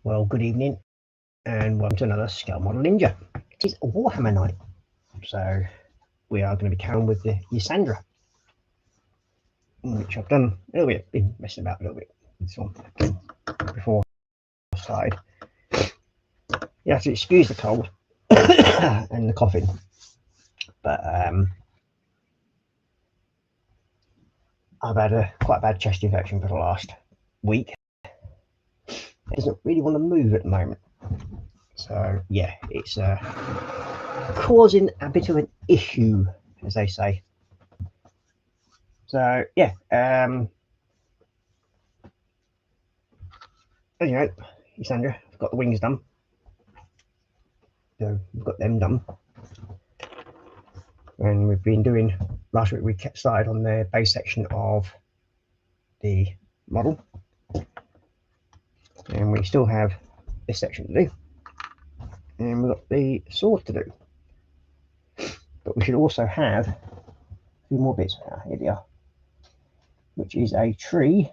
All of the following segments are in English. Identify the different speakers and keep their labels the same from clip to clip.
Speaker 1: Well, good evening and welcome to another Scale Model Ninja. It is Warhammer night, so we are going to be carrying with the Ysandra, which I've done a little bit, been messing about a little bit with this one before I started. You have to excuse the cold and the coughing, but I've had quite a bad chest infection for the last week. It doesn't really want to move at the moment. So yeah, it's causing a bit of an issue, as they say. So yeah, as you know, Ysandra, I've got the wings done. So we've got them done. And we've been doing, last week we kept started on the base section of the model. And we still have this section to do. And we've got the sword to do. But we should also have a few more bits. Here they are. Which is a tree.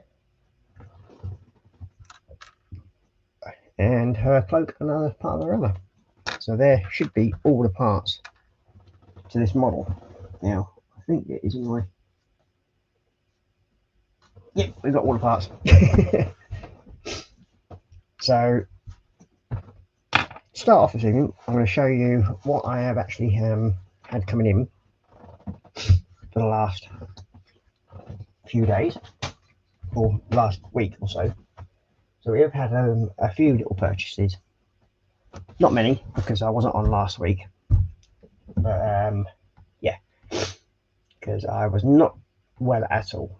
Speaker 1: And her cloak and another part of her armor. So there should be all the parts to this model. Now, I think it is in my... Yep, we've got all the parts. So, to start off this evening, I'm going to show you what I have actually had coming in for the last few days, or last week or so. So we have had a few little purchases. Not many, because I wasn't on last week. But yeah, because I was not well at all.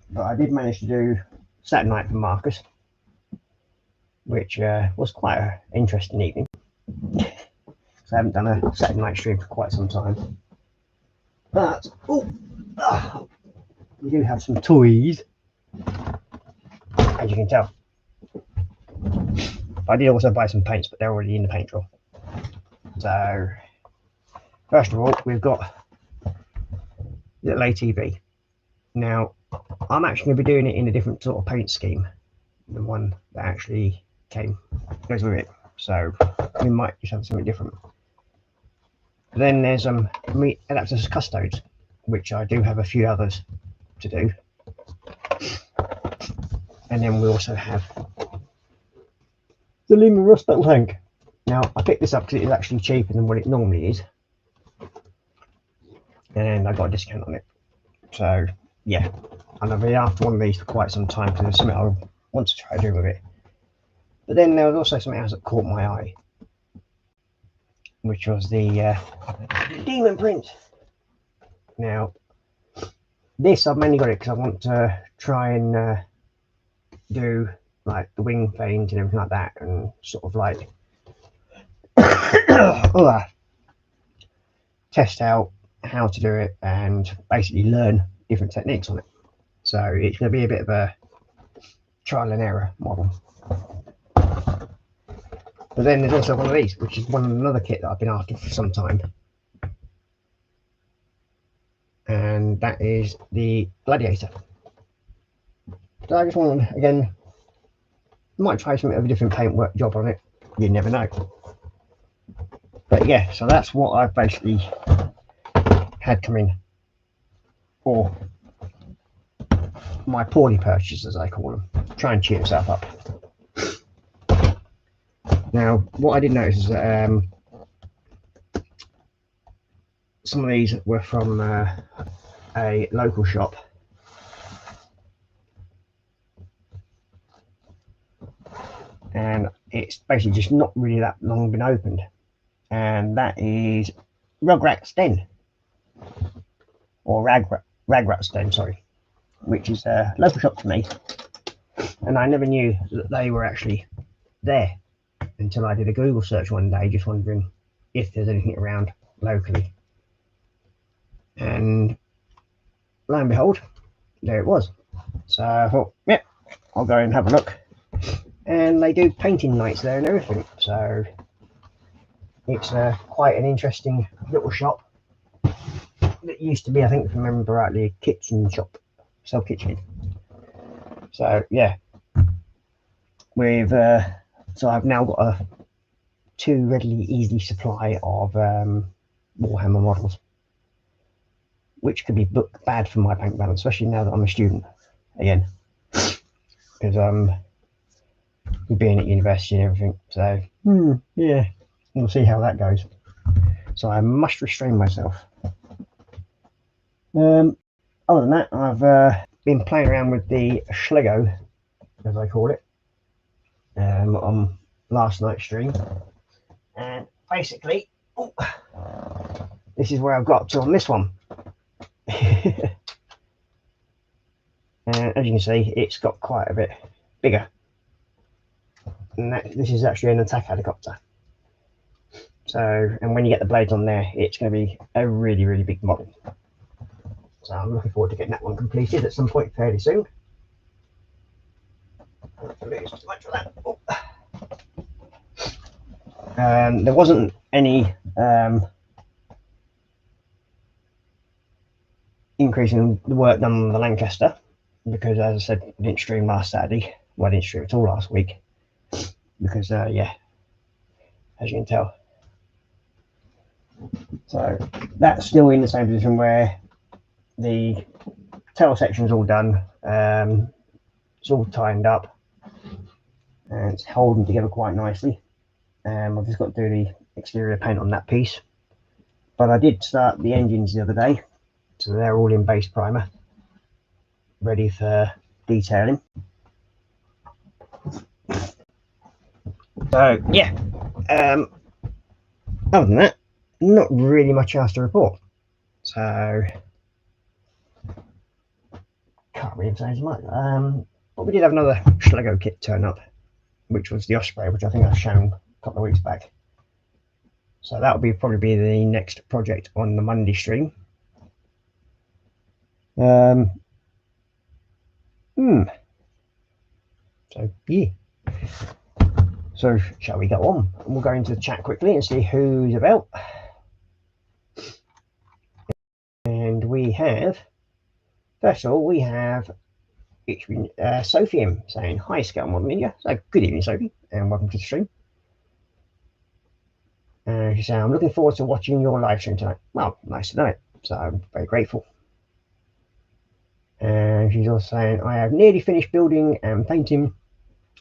Speaker 1: But I did manage to do Saturday night for Marcus, which was quite an interesting evening. So I haven't done a Saturday night stream for quite some time. But we do have some toys, as you can tell. I did also buy some paints, but they're already in the paint drawer. So first of all, we've got little ATV. Now, I'm actually going to be doing it in a different sort of paint scheme, the one that actually goes with it. So we might just have something different. Then there's Adapters Custodes, which I do have a few others to do. And then we also have the Lehman Rust Battle Tank. Now, I picked this up because it is actually cheaper than what it normally is. And I got a discount on it. So, yeah. And I've been after one of these for quite some time because there's something I want to try to do with it. But then there was also something else that caught my eye, which was the Demon Prince. Now, this I've mainly got it because I want to try and do like the wing veins and everything like that, and sort of like test out how to do it and basically learn different techniques on it. So it's going to be a bit of a trial and error model. But then there's also one of these, which is another kit that I've been after for some time. And that is the Gladiator. So I just want to, again, might try something of a different paintwork job on it. You never know. But yeah, so that's what I've basically had come in. Or my poorly purchases, as I call them. Try and cheer yourself up. Now, what I did notice is that some of these were from a local shop. And it's basically just not really that long been opened. And that is Rugrat's Den. Or Ragrat's Den, sorry. Which is a local shop to me. And I never knew that they were actually there until I did a Google search one day, just wondering if there's anything around locally. And lo and behold, there it was. So I thought, yep, I'll go and have a look. And they do painting nights there and everything. So it's quite an interesting little shop. That used to be, I think, if I remember rightly, a kitchen shop, self-kitchen. So yeah, with so I've now got a two readily easy supply of Warhammer models, which could be bad for my bank balance, especially now that I'm a student again, because being at university and everything. So yeah, we'll see how that goes. So I must restrain myself. Other than that, I've been playing around with the Schlego, as I call it, on last night's stream, and basically, this is where I've got to on this one. As you can see, it's got quite a bit bigger, and this is actually an attack helicopter. So, and when you get the blades on there, it's going to be a really, really big model. So I'm looking forward to getting that one completed at some point fairly soon. There wasn't any increase in the work done on the Lancaster, because as I said, I didn't stream last Saturday. Well, I didn't stream at all last week, because yeah, as you can tell. So that's still in the same position where the tail section's all done. It's all tightened up and it's holding together quite nicely. I've just got to do the exterior paint on that piece, but I did start the engines the other day, so they're all in base primer, ready for detailing. So yeah, other than that, not really much else to report. So can't really say as much. But we did have another Schlego kit turn up, which was the Osprey, which I think I've shown a couple of weeks back. So that will probably be the next project on the Monday stream. So yeah. So shall we go on? We'll go into the chat quickly and see who's about. And we have, first of all, we have Sophie saying hi, Scale Model Media. So good evening, Sophie, and welcome to the stream. She said, I'm looking forward to watching your live stream tonight. Well, nice to know it. So I'm very grateful. And she's also saying, I have nearly finished building and painting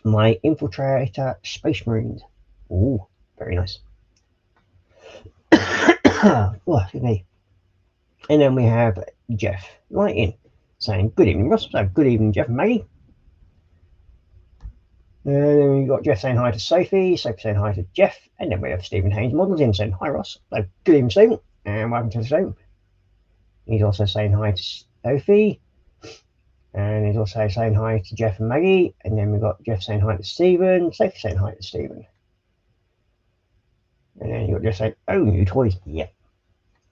Speaker 1: my Infiltrator Space Marines. Ooh, very nice. Oh, excuse me. And then we have Jeff Lighting saying, good evening, Ross. So good evening, Jeff and Maggie. And then we've got Jeff saying hi to Sophie, Sophie saying hi to Jeff, and then we have Stephen Haynes Models in saying hi, Ross. So good evening, Stephen, and welcome to the show. He's also saying hi to Sophie, and he's also saying hi to Jeff and Maggie, and then we've got Jeff saying hi to Stephen, Sophie saying hi to Stephen. And then you've got Jeff saying, oh, new toys. Yeah.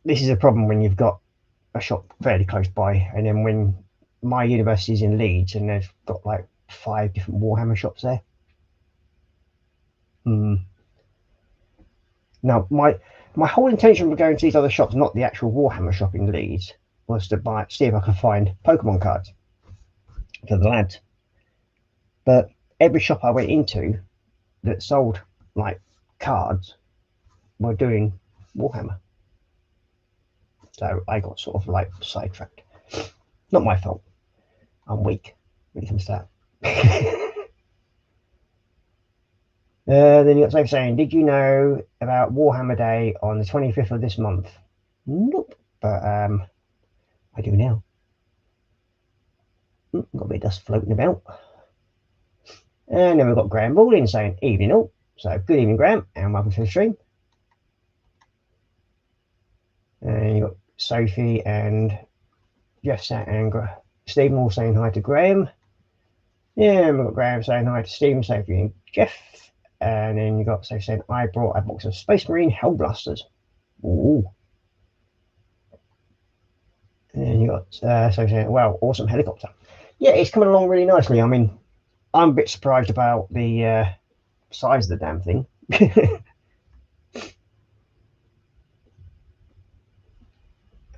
Speaker 1: This is a problem when you've got a shop fairly close by, and then when my university's in Leeds and they've got like 5 different Warhammer shops there. Now, my whole intention of going to these other shops, not the actual Warhammer shop in Leeds, was to see if I could find Pokemon cards for the lads. But every shop I went into that sold like cards were doing Warhammer. So I got sort of like sidetracked. Not my fault. I'm weak when it comes to that. Then you got Sophie saying, did you know about Warhammer Day on the 25th of this month? Nope, but I do now. Got a bit of dust floating about. And then we've got Graham Baldwin saying, evening all. So good evening, Graham, and welcome to the stream. And you've got Sophie and Jeff and Stephen all saying hi to Graham. Yeah, and we've got Graham saying hi to Stephen, Sophie, and Jeff. And then you got Sophie saying, I brought a box of Space Marine Hellblasters. Ooh. And then you got Sophie saying, wow, awesome helicopter. Yeah, it's coming along really nicely. I mean, I'm a bit surprised about the size of the damn thing.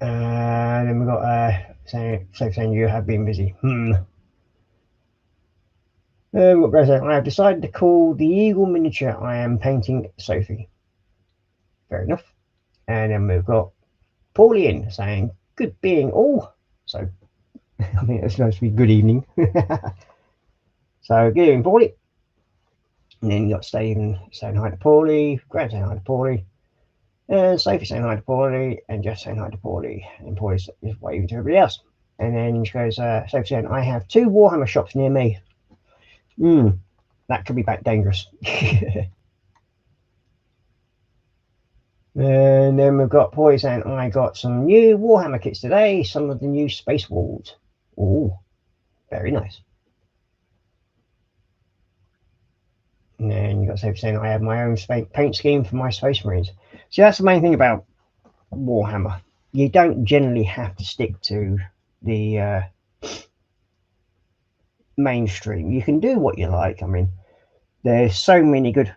Speaker 1: And then we've got Sophie saying, you have been busy. What goes on? I have decided to call the eagle miniature I am painting Sophie. Fair enough. And then we've got Pauline saying, good being all. So, I think it's supposed to be good evening. So, good evening, Paulie. And then you got Stephen saying hi to Paulie, Grant saying hi to Paulie, and Sophie saying hi to Paulie, and Jeff saying hi to Paulie, and Paulie's just waving to everybody else. And then she goes, Sophie saying, I have 2 Warhammer shops near me. That could be back dangerous. And then we've got Paulie saying, I got some new Warhammer kits today, some of the new Space Wolves. Oh, very nice. And then you got Sophie saying, I have my own paint scheme for my Space Marines. See, that's the main thing about Warhammer. You don't generally have to stick to the mainstream. You can do what you like. I mean, there's so many good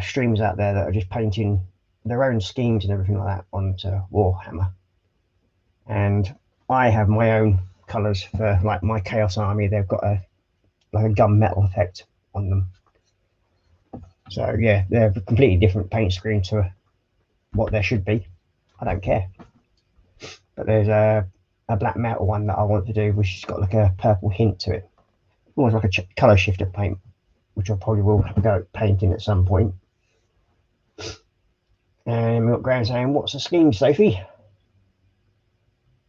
Speaker 1: streamers out there that are just painting their own schemes and everything like that onto Warhammer. And I have my own colours for like my Chaos Army. They've got a gunmetal effect on them. So yeah, they're a completely different paint scheme to what there should be. I don't care. But there's a black metal one that I want to do, which has got like a purple hint to it, almost like a colour shifter paint, which I probably will have a go at painting at some point. And we've got Graham saying, what's the scheme, Sophie?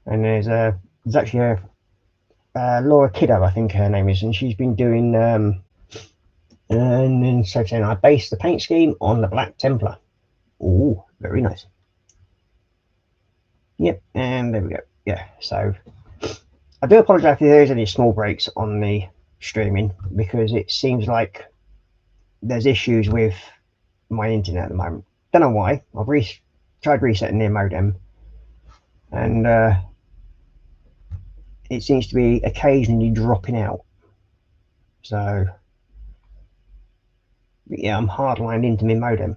Speaker 1: And there's actually a Laura Kiddo, I think her name is, and she's been doing and then Sophie saying, I based the paint scheme on the Black Templar. Oh, very nice. Yep, and there we go. Yeah, so I do apologise if there's any small breaks on the streaming, because it seems like there's issues with my internet at the moment. Don't know why. I've tried resetting the modem, and it seems to be occasionally dropping out. So yeah, I'm hardlined into my modem,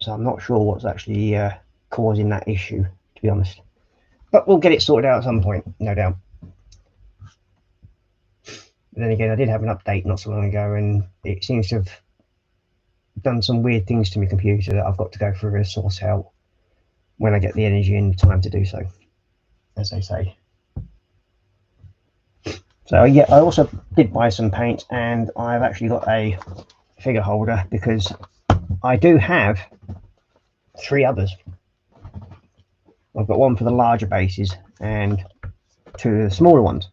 Speaker 1: so I'm not sure what's actually causing that issue, to be honest. But we'll get it sorted out at some point, no doubt. But then again, I did have an update not so long ago, and it seems to have done some weird things to my computer that I've got to go through and sort out when I get the energy and time to do so, as they say. So yeah, I also did buy some paint, and I've actually got a figure holder because I do have 3 others. I've got one for the larger bases and 2 of the smaller ones.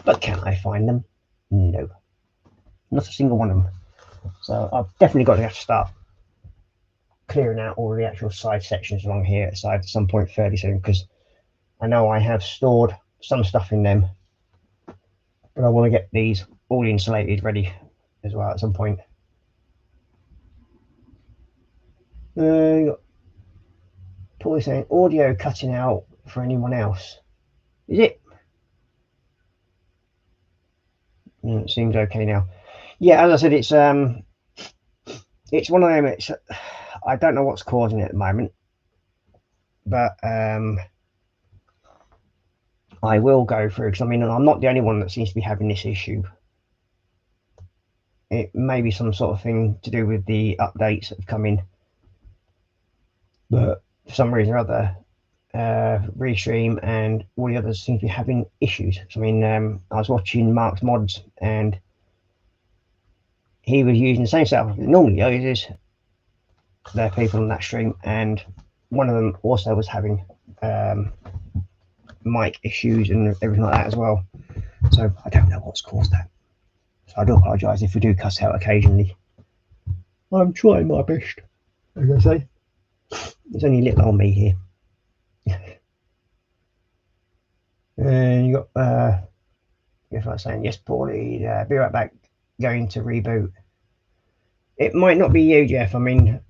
Speaker 1: But can I find them? No, not a single one of them. So I've definitely got to have to start clearing out all the actual side sections along here at some point fairly soon, because I know I have stored some stuff in them, but I want to get these all insulated ready as well at some point. Paul is saying audio cutting out for anyone else. Is it? It seems okay now. Yeah, as I said, it's one of them. It's I don't know what's causing it at the moment, but I will go through, because I mean, I'm not the only one that seems to be having this issue. It may be some sort of thing to do with the updates that have come in, but for some reason or other, Restream and all the others seem to be having issues. So, I mean, I was watching Mark's Mods, and he was using the same setup that normally uses. There are people on that stream, and one of them also was having mic issues and everything like that as well. So I don't know what's caused that. So I do apologise if we do cuss out occasionally. I'm trying my best, as I say. There's only little old me here. And you got guess what I'm saying, yes, Paulie, be right back, going to reboot. It might not be you, Jeff. I mean,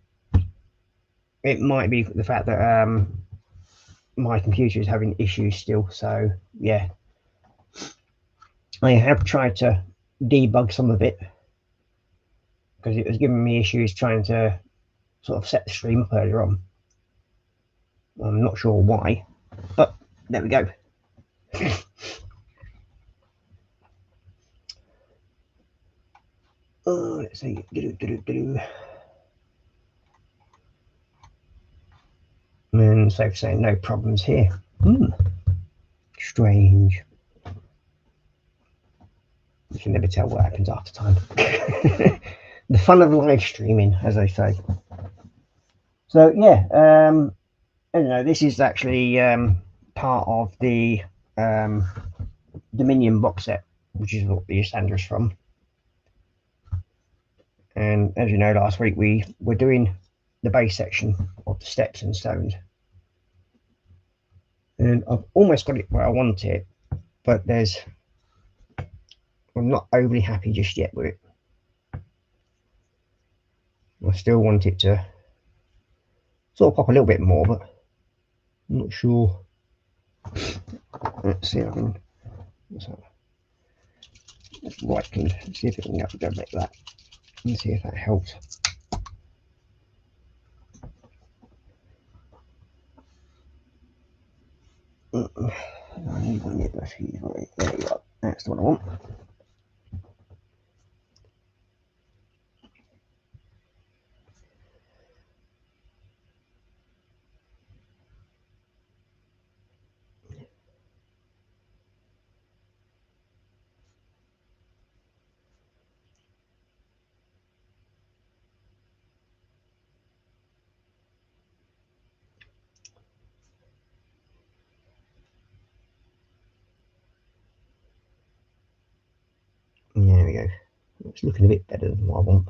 Speaker 1: it might be the fact that my computer is having issues still. So yeah, I have tried to debug some of it, because it was giving me issues trying to sort of set the stream up earlier on. I'm not sure why, but there we go. Let's see. And so saying no problems here. Strange. You can never tell what happens after time. The fun of live streaming, as they say. So yeah, I don't know. This is actually part of the Dominion box set, which is what the Assandra's from. And as you know, last week we were doing the base section of the steps and stones, and I've almost got it where I want it, but I'm not overly happy just yet with it. I still want it to sort of pop a little bit more, but I'm not sure. Let's see if I can. What's that? Right, can see if it can go back to that and see if that helps. I need one of those. There you go. That's the one I want. There we go. It's looking a bit better than what I want.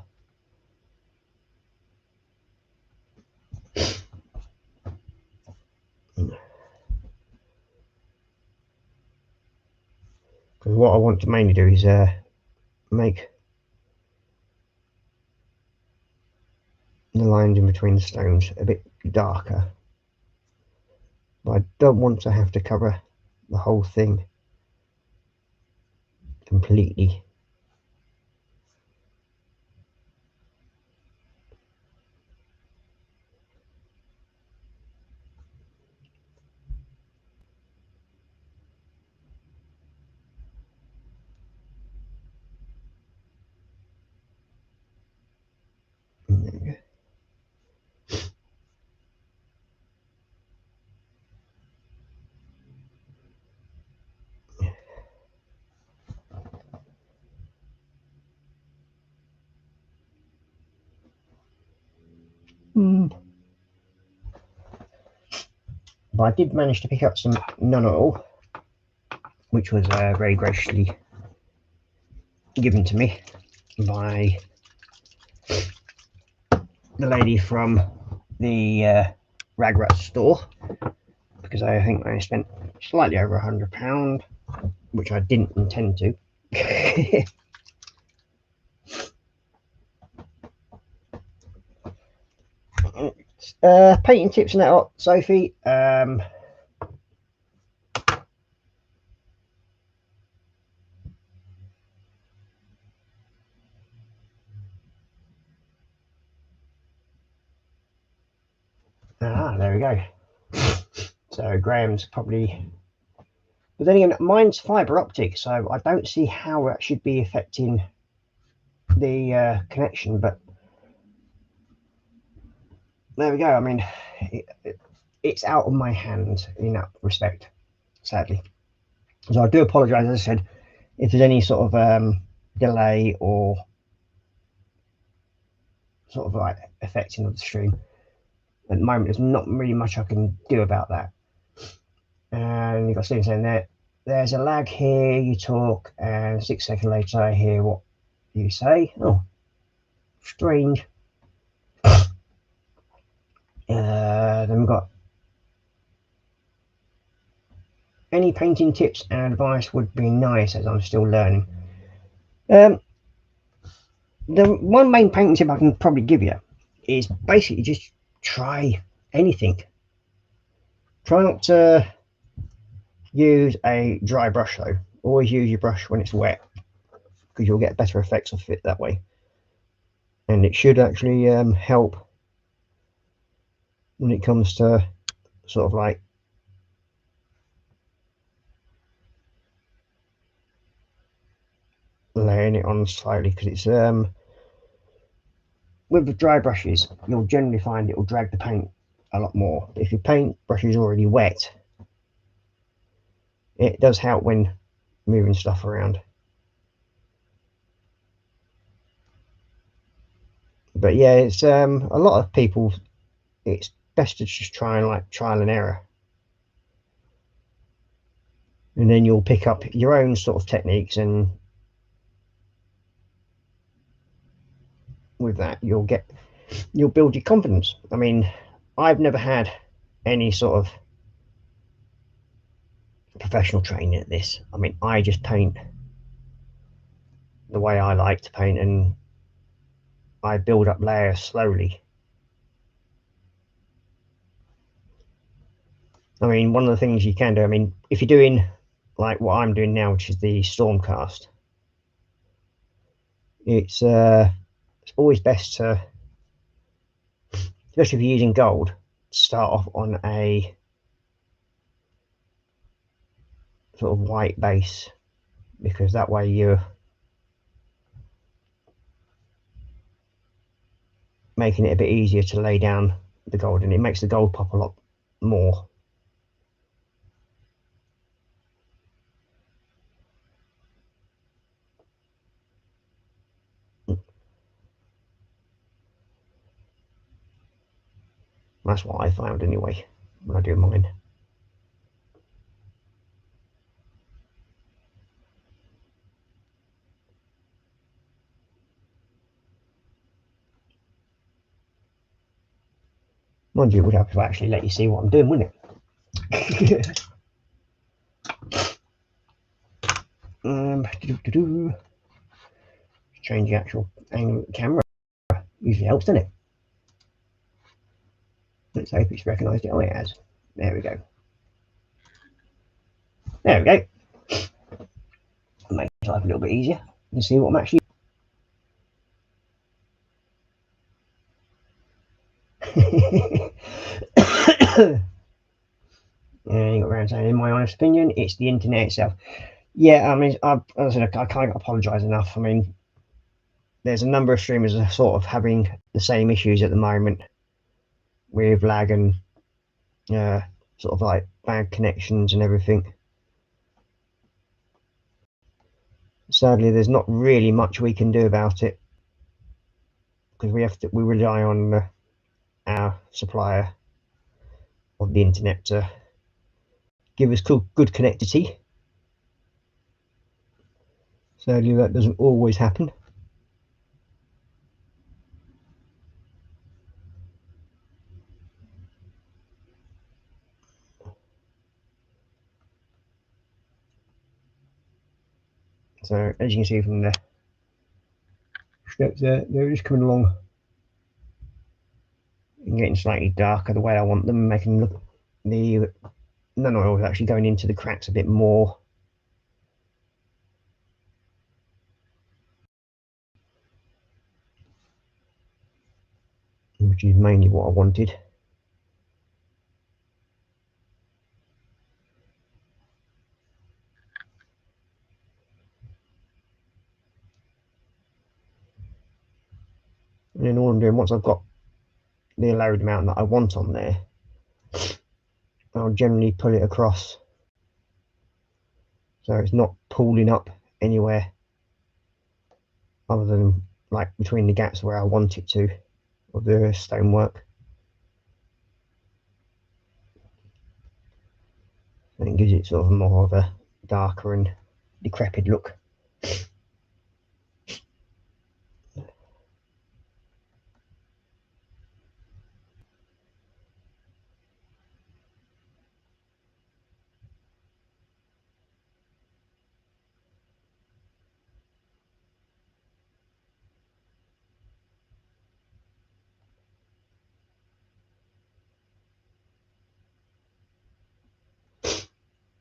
Speaker 1: Because what I want to mainly do is make the lines in between the stones a bit darker. But I don't want to have to cover the whole thing completely. But I did manage to pick up some non oil, which was very graciously given to me by the lady from the Ragrat store, because I think I spent slightly over £100, which I didn't intend to. Painting tips and that lot, Sophie. There we go. So Graham's probably, but then again, mine's fibre optic, so I don't see how that should be affecting the connection. But there we go. I mean, it's out of my hands in that respect, sadly. So I do apologise, as I said, if there's any sort of delay or sort of like affecting of the stream. At the moment, there's not really much I can do about that. And you've got Stephen saying there's a lag here, you talk, and 6 seconds later I hear what you say. Oh, strange. Then we've got any painting tips and advice would be nice, as I'm still learning. The one main painting tip I can probably give you is basically just try anything. Try not to use a dry brush though. Always use your brush when it's wet, because you'll get better effects off it that way. And it should actually help when it comes to sort of like laying it on slightly, because it's with the dry brushes, you'll generally find it will drag the paint a lot more. If your paint brush is already wet, it does help when moving stuff around. But yeah, it's a lot of people, it's best to just try and like trial and error, and then you'll pick up your own sort of techniques, and with that you'll build your confidence. I mean, I've never had any sort of professional training at this. I mean, I just paint the way I like to paint, and I build up layers slowly. I mean, one of the things you can do, I mean, if you're doing like what I'm doing now, which is the Stormcast, it's always best to, especially if you're using gold, start off on a sort of white base, because that way you're making it a bit easier to lay down the gold, and it makes the gold pop a lot more. That's what I found anyway when I do mine. Mind you, it would help if I actually let you see what I'm doing, wouldn't it? Change the actual angle of the camera usually helps, doesn't it? Let's hope it's recognised it. Oh, it has. There we go. There we go. Make life a little bit easier. You see what I'm actually. And you got around saying, in my honest opinion, it's the internet itself. Yeah, I mean, as I said, I can't apologise enough. I mean, there's a number of streamers that are sort of having the same issues at the moment with lag and sort of like bad connections and everything. Sadly, there's not really much we can do about it, because we rely on our supplier of the internet to give us good connectivity. Sadly, that doesn't always happen. So as you can see from the steps there, they're just coming along and getting slightly darker the way I want them, making look the nun oil is actually going into the cracks a bit more. Which is mainly what I wanted. And then all I'm doing, once I've got the allowed amount that I want on there, I'll generally pull it across so it's not pooling up anywhere other than like between the gaps where I want it to, of the stonework. And it gives it sort of more of a darker and decrepit look.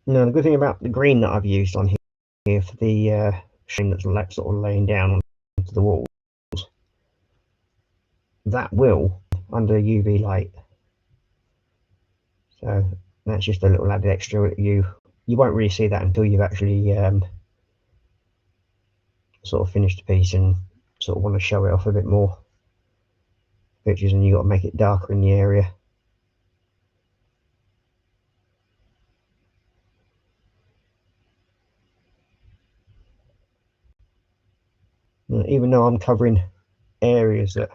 Speaker 1: Now the good thing about the green that I've used on here for the shame that's sort of laying down onto the walls, that will under UV light. So that's just a little added extra. You won't really see that until you've actually sort of finished the piece and sort of want to show it off a bit more. pictures, and you got to make it darker in the area. Even though I'm covering areas that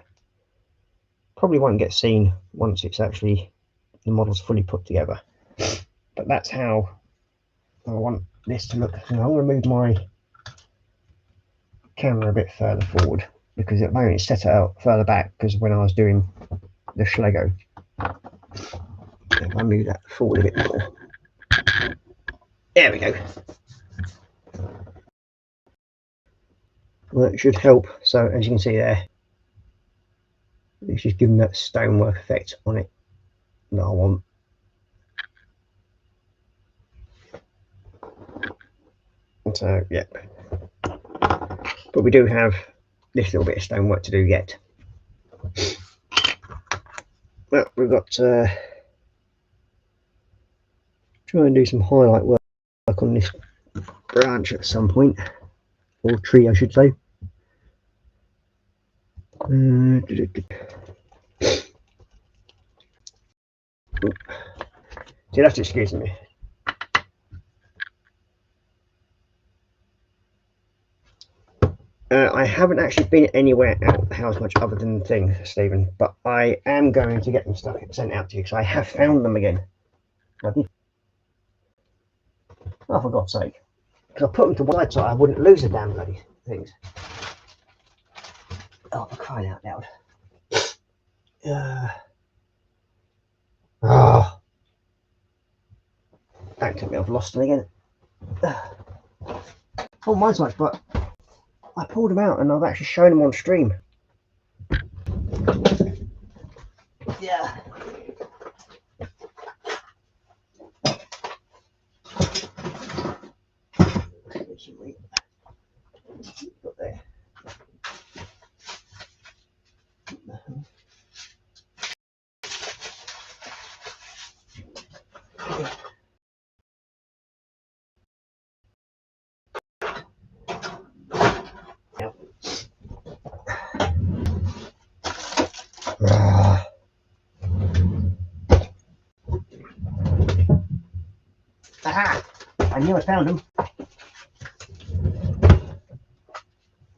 Speaker 1: probably won't get seen once it's actually the model's fully put together, but that's how I want this to look. And I'm going to move my camera a bit further forward because at the moment it's set it out further back because when I was doing the Schlego, if I move that forward a bit more, there we go. Well, it should help. So as you can see there, it's just giving that stonework effect on it that I want. So yeah, but we do have this little bit of stonework to do yet. Well, we've got to try and do some highlight work on this branch at some point, or tree I should say. You'll have to excuse me. I haven't actually been anywhere out the house much other than things, Stephen, but I am going to get them stuff sent out to you because I have found them again. Oh, for God's sake. Because I put them to one side so I wouldn't lose the damn bloody things. Oh, for crying out loud. Oh. Don't tell me I've lost them again. Oh, mine's much, but I pulled them out and I've actually shown them on stream. Yeah. Got there. Aha! I knew I found them.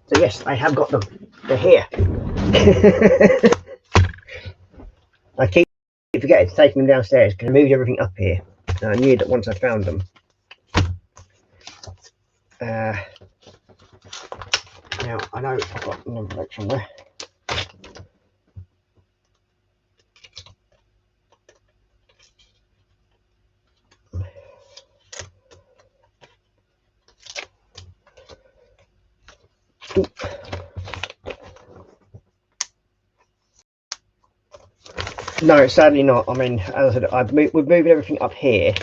Speaker 1: So yes, I have got them. They're here. I keep forgetting to take them downstairs because I moved everything up here. And I knew that once I found them. Now I know I've got an envelope somewhere. No, sadly not. I mean, as I said, we're moving everything up here.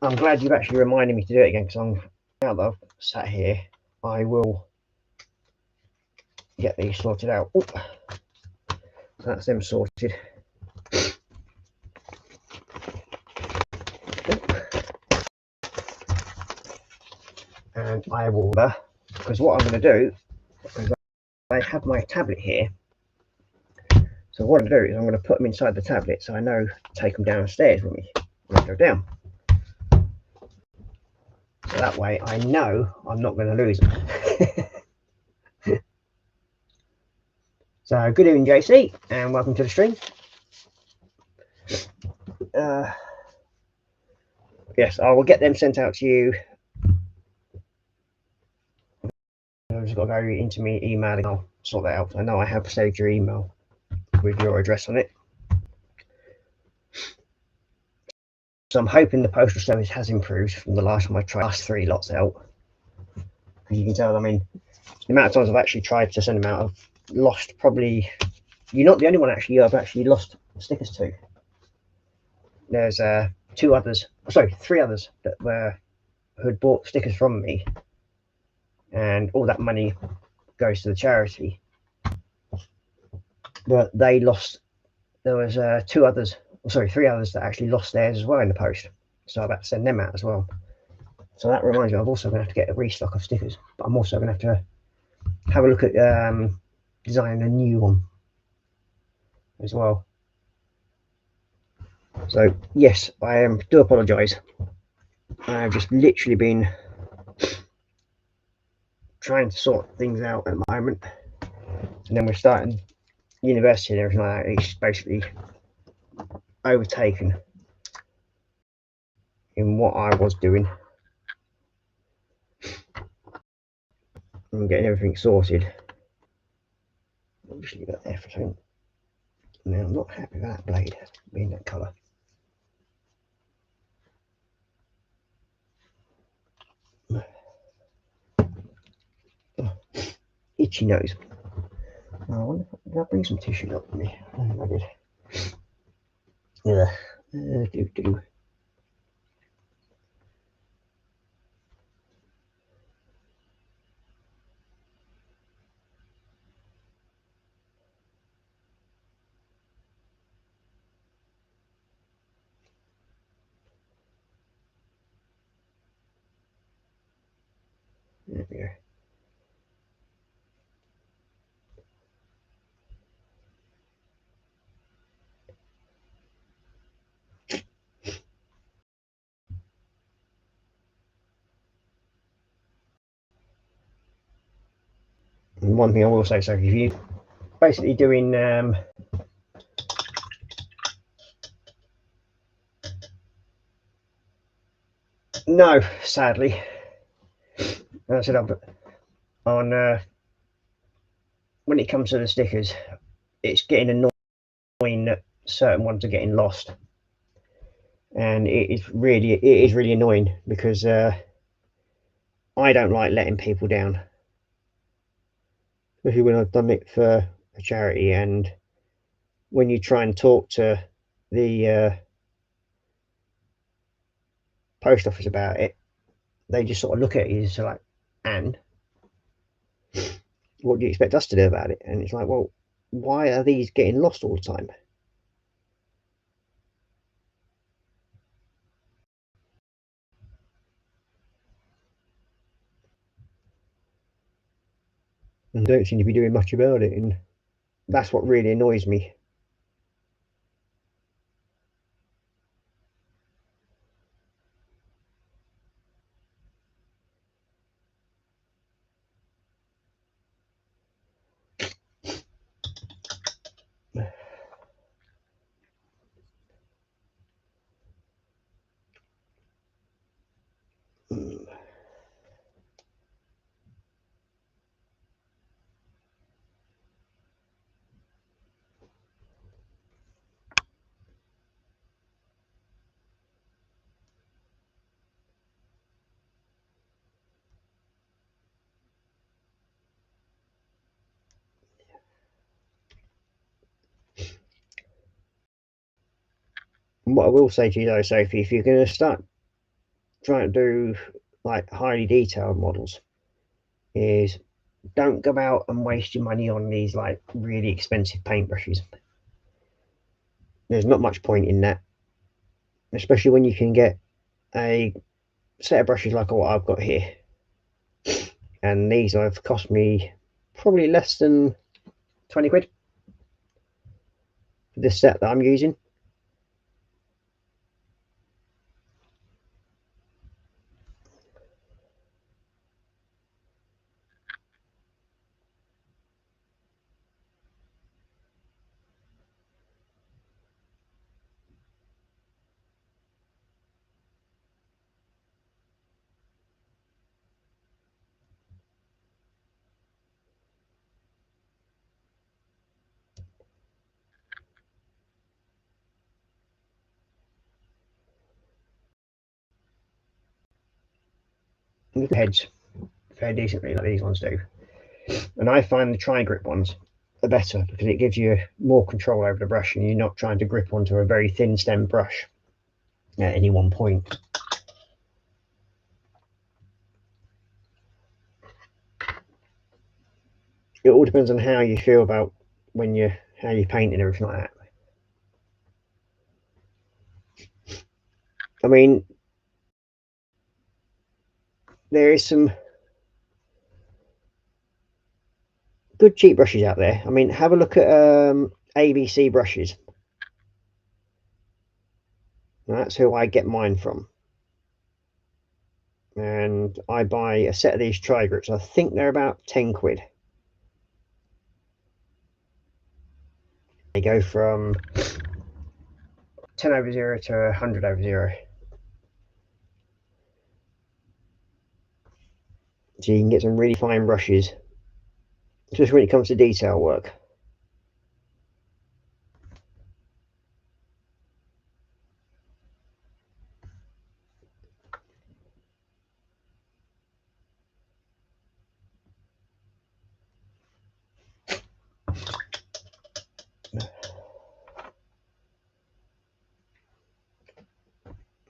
Speaker 1: I'm glad you've actually reminded me to do it again because now that I've sat here, I will get these sorted out. Ooh. So that's them sorted. And I will, because what I'm going to do is I have my tablet here. So what I'm going to do is I'm going to put them inside the tablet so I know to take them downstairs with me when I go down. So that way I know I'm not going to lose them. So good evening, JC, and welcome to the stream. Yes, I will get them sent out to you. I've just got to go into my email and I'll sort that out. I know I have saved your email with your address on it. So I'm hoping the postal service has improved from the last time I tried last 3 lots out. As you can tell, I mean, the amount of times I've actually tried to send them out, I've lost probably. You're not the only one actually. I've actually lost stickers to. There's 3 others that who had bought stickers from me, and all that money goes to the charity. But they lost. There was 3 others that actually lost theirs as well in the post. So I've had to send them out as well. So that reminds me, I'm also going to have to get a restock of stickers. But I'm also going to have to have a look at design a new one as well. So yes, I do apologise. I've just literally been trying to sort things out at the moment, and then we're starting university and everything like that. It's basically overtaken in what I was doing and getting everything sorted. I'll just leave that there for a second. Now I'm not happy with that blade being that colour. Oh, itchy nose. I wonder if I bring some tissue up with me. I don't think I did. Yeah. Do. There we go. And one thing I will say, so if you basically doing no, sadly, as I said, on when it comes to the stickers, it's getting annoying that certain ones are getting lost, and it is really annoying because I don't like letting people down, especially when I've done it for a charity. And when you try and talk to the post office about it, they just sort of look at you and say like, and what do you expect us to do about it? And it's like, well, why are these getting lost all the time? And don't seem to be doing much about it, and that's what really annoys me. And what I will say to you though, Sophie, if you're going to start trying to do like highly detailed models, is don't go out and waste your money on these like really expensive paintbrushes. There's not much point in that, especially when you can get a set of brushes like what I've got here, and these have cost me probably less than 20 quid for this set that I'm using. Heads fairly decently like these ones do, and I find the tri-grip ones are better because it gives you more control over the brush and you're not trying to grip onto a very thin stem brush at any one point. It all depends on how you feel about how you paint and everything like that. I mean, there is some good cheap brushes out there. I mean, have a look at ABC brushes. That's who I get mine from. And I buy a set of these tri grips. I think they're about 10 quid. They go from 10/0 to 100/0. So you can get some really fine brushes, especially when it comes to detail work.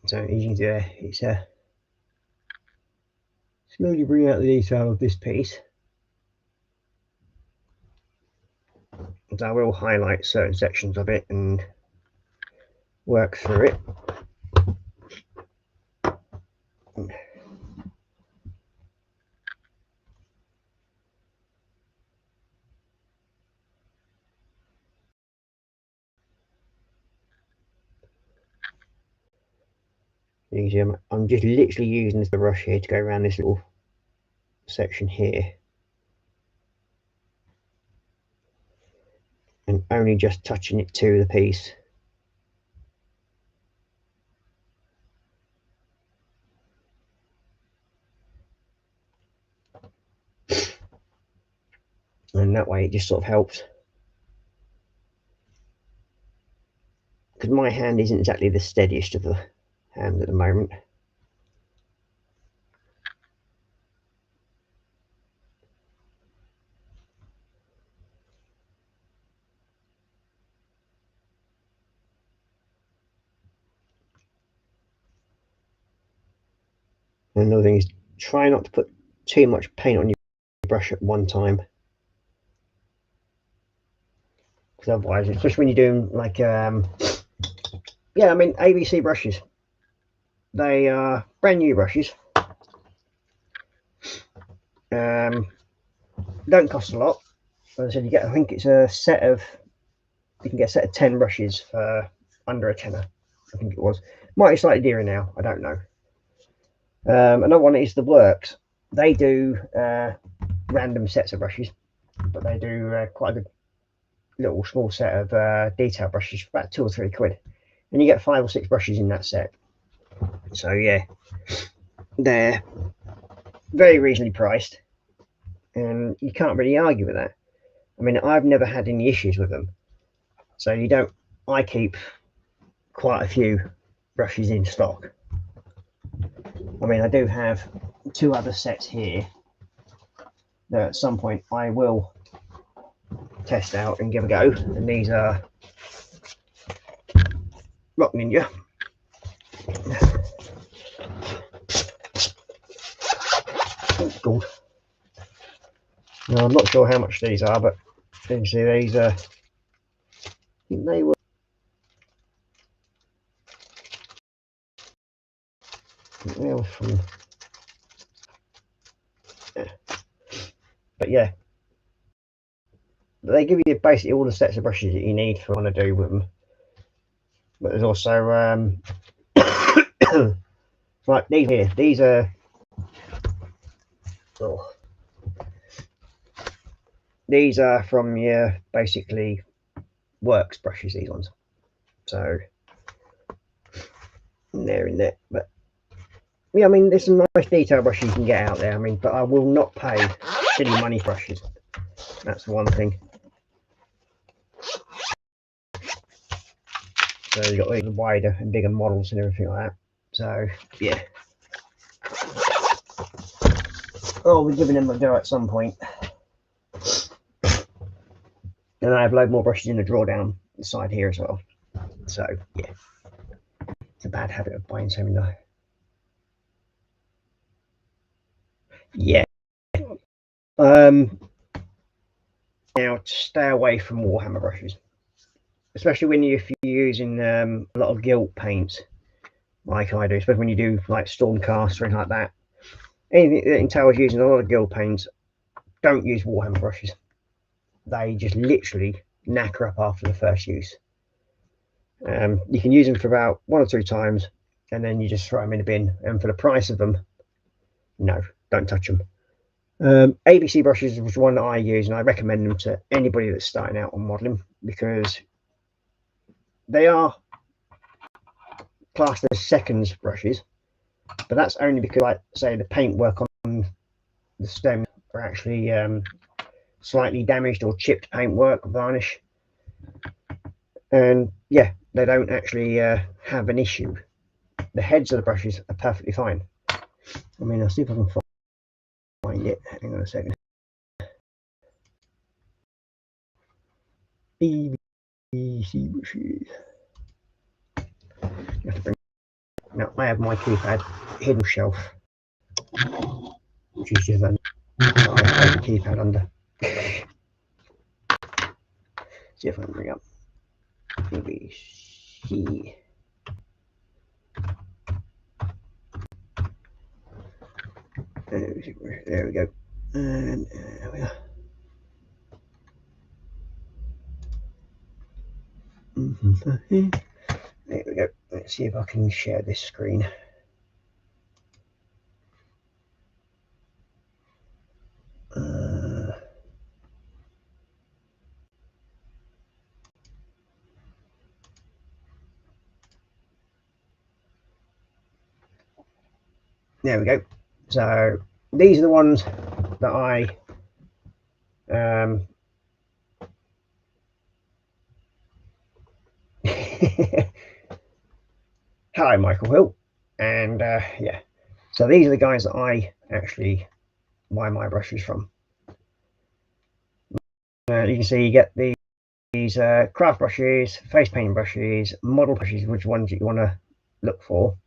Speaker 1: So as you can see there, it's slowly bringing out the detail of this piece. And I will highlight certain sections of it and work through it. You can see I'm just literally using the brush here to go around this little section here, and only just touching it to the piece. And that way it just sort of helps, because my hand isn't exactly the steadiest of the hands at the moment. And another thing is, try not to put too much paint on your brush at one time, because otherwise, especially when you're doing like yeah, I mean, ABC brushes, they are brand new brushes, don't cost a lot. As I said, you get, I think it's a set of, you can get a set of 10 brushes for under a tenner, I think it was. Might be slightly dearer now, I don't know. Another one is the Works. They do random sets of brushes, but they do quite a good little small set of detail brushes for about 2 or 3 quid, and you get 5 or 6 brushes in that set. So yeah, they're very reasonably priced, and you can't really argue with that. I mean, I've never had any issues with them. So you don't, I keep quite a few brushes in stock. I mean, I do have 2 other sets here that at some point I will test out and give a go, and these are Rock Ninja. Oh god. Now, I'm not sure how much these are, but you can see these are, I think they were, from, yeah. But yeah, they give you basically all the sets of brushes that you need for what you want to do with them. But there's also like these here, these are, oh, these are from your basically Works brushes, these ones. So they're in there. But yeah, I mean, there's some nice detail brushes you can get out there. I mean, but I will not pay silly money for brushes. That's the one thing. So you've got the wider and bigger models and everything like that. So yeah, I'll be giving them a go at some point. And I have a load more brushes in the drawer down the side here as well. So yeah, it's a bad habit of buying so many. Yeah. Now, stay away from Warhammer brushes, especially when if you're using a lot of gilt paints, like I do, especially when you do like Stormcast or anything like that. Anything that entails using a lot of gilt paints, don't use Warhammer brushes. they just literally knacker up after the first use. You can use them for about 1 or 2 times, and then you just throw them in the bin. And for the price of them, no, don't touch them. ABC brushes was one that I use, and I recommend them to anybody that's starting out on modelling, because they are classed as seconds brushes, but that's only because, like, say, the paintwork on the stem are actually slightly damaged or chipped paintwork, varnish, and yeah, they don't actually have an issue. The heads of the brushes are perfectly fine. I mean, I'll see if I can find it. Hang on a second. ABC brushes. You have to bring. Now I have my keypad hidden shelf, which is just under. I have the keypad under. See if I can bring up ABC. There we go. And there we are. There we go. Let's see if I can share this screen. There we go. So these are the ones that I hello, Michael Hill, and yeah, so these are the guys that I actually buy my brushes from. You can see you get these craft brushes, face painting brushes, model brushes, which ones you want to look for.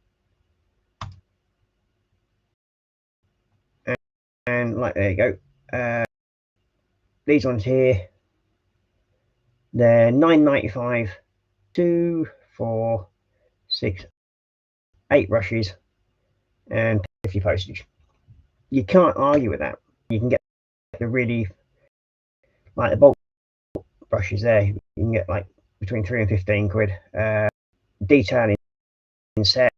Speaker 1: And like, there you go. These ones here, they're $9.95, 2, 4, 6, 8 brushes, and 50 postage. You can't argue with that. You can get the really, like the bulk brushes there, you can get like between 3 and 15 quid. Detailing set,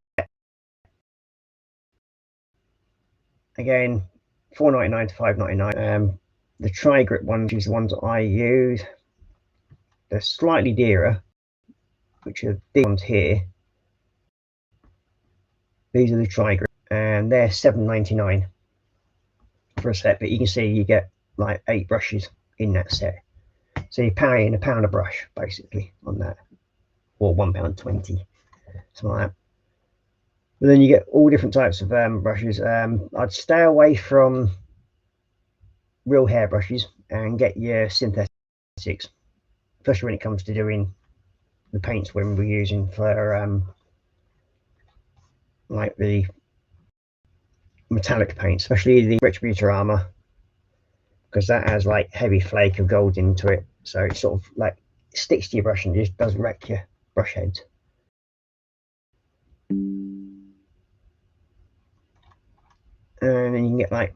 Speaker 1: again, $4.99 to $5.99. The tri-grip ones, which is the ones that I use, they're slightly dearer, which are these ones here. These are the tri-grip, and they're $7.99 for a set, but you can see you get like 8 brushes in that set. So you're paying £1 a brush, basically, on that, or £1.20, something like that. But then you get all different types of brushes. I'd stay away from real hair brushes and get your synthetics, especially when it comes to doing the paints when we're using for like the metallic paints, especially the Retributor armor, because that has like heavy flake of gold into it, so it sort of like sticks to your brush and just does wreck your brush heads. And then you can get like,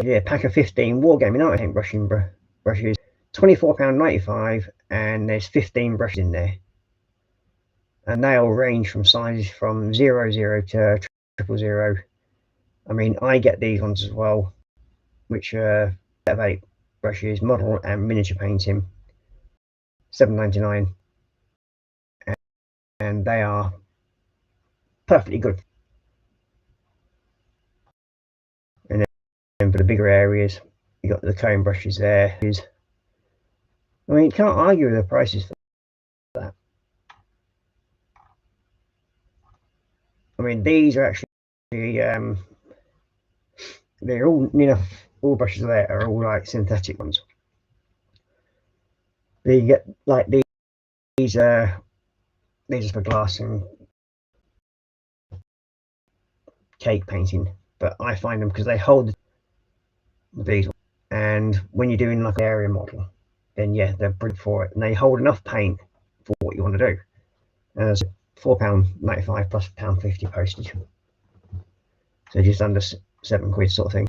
Speaker 1: yeah, pack of 15 Wargaming Art Paint brushing brushes, £24.95, and there's 15 brushes in there, and they all range from sizes from 00 to 000. I mean, I get these ones as well, which are 8 brushes, model and miniature painting, $7.99, and they are perfectly good. And then for the bigger areas, you got the cone brushes there. I mean, you can't argue with the prices for that. I mean, these are actually they're all, you know, all brushes there are all like synthetic ones. You get like these are for glass and cake painting, but I find them because they hold these, and when you're doing like an area model, then yeah, they're brilliant for it, and they hold enough paint for what you want to do. So £4.95 plus £1.50 postage, so just under £7 sort of thing.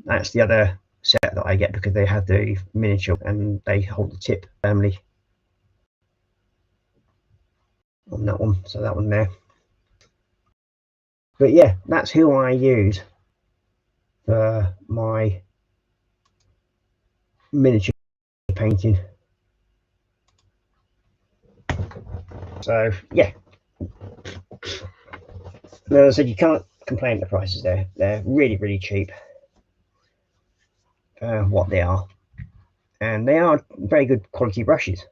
Speaker 1: That's the other set set that I get because they have the miniature and they hold the tip firmly on that one, so that one there. But yeah, that's who I use for my miniature painting. So yeah, as I said, you can't complain the prices there. They're really cheap for what they are, and they are very good quality brushes.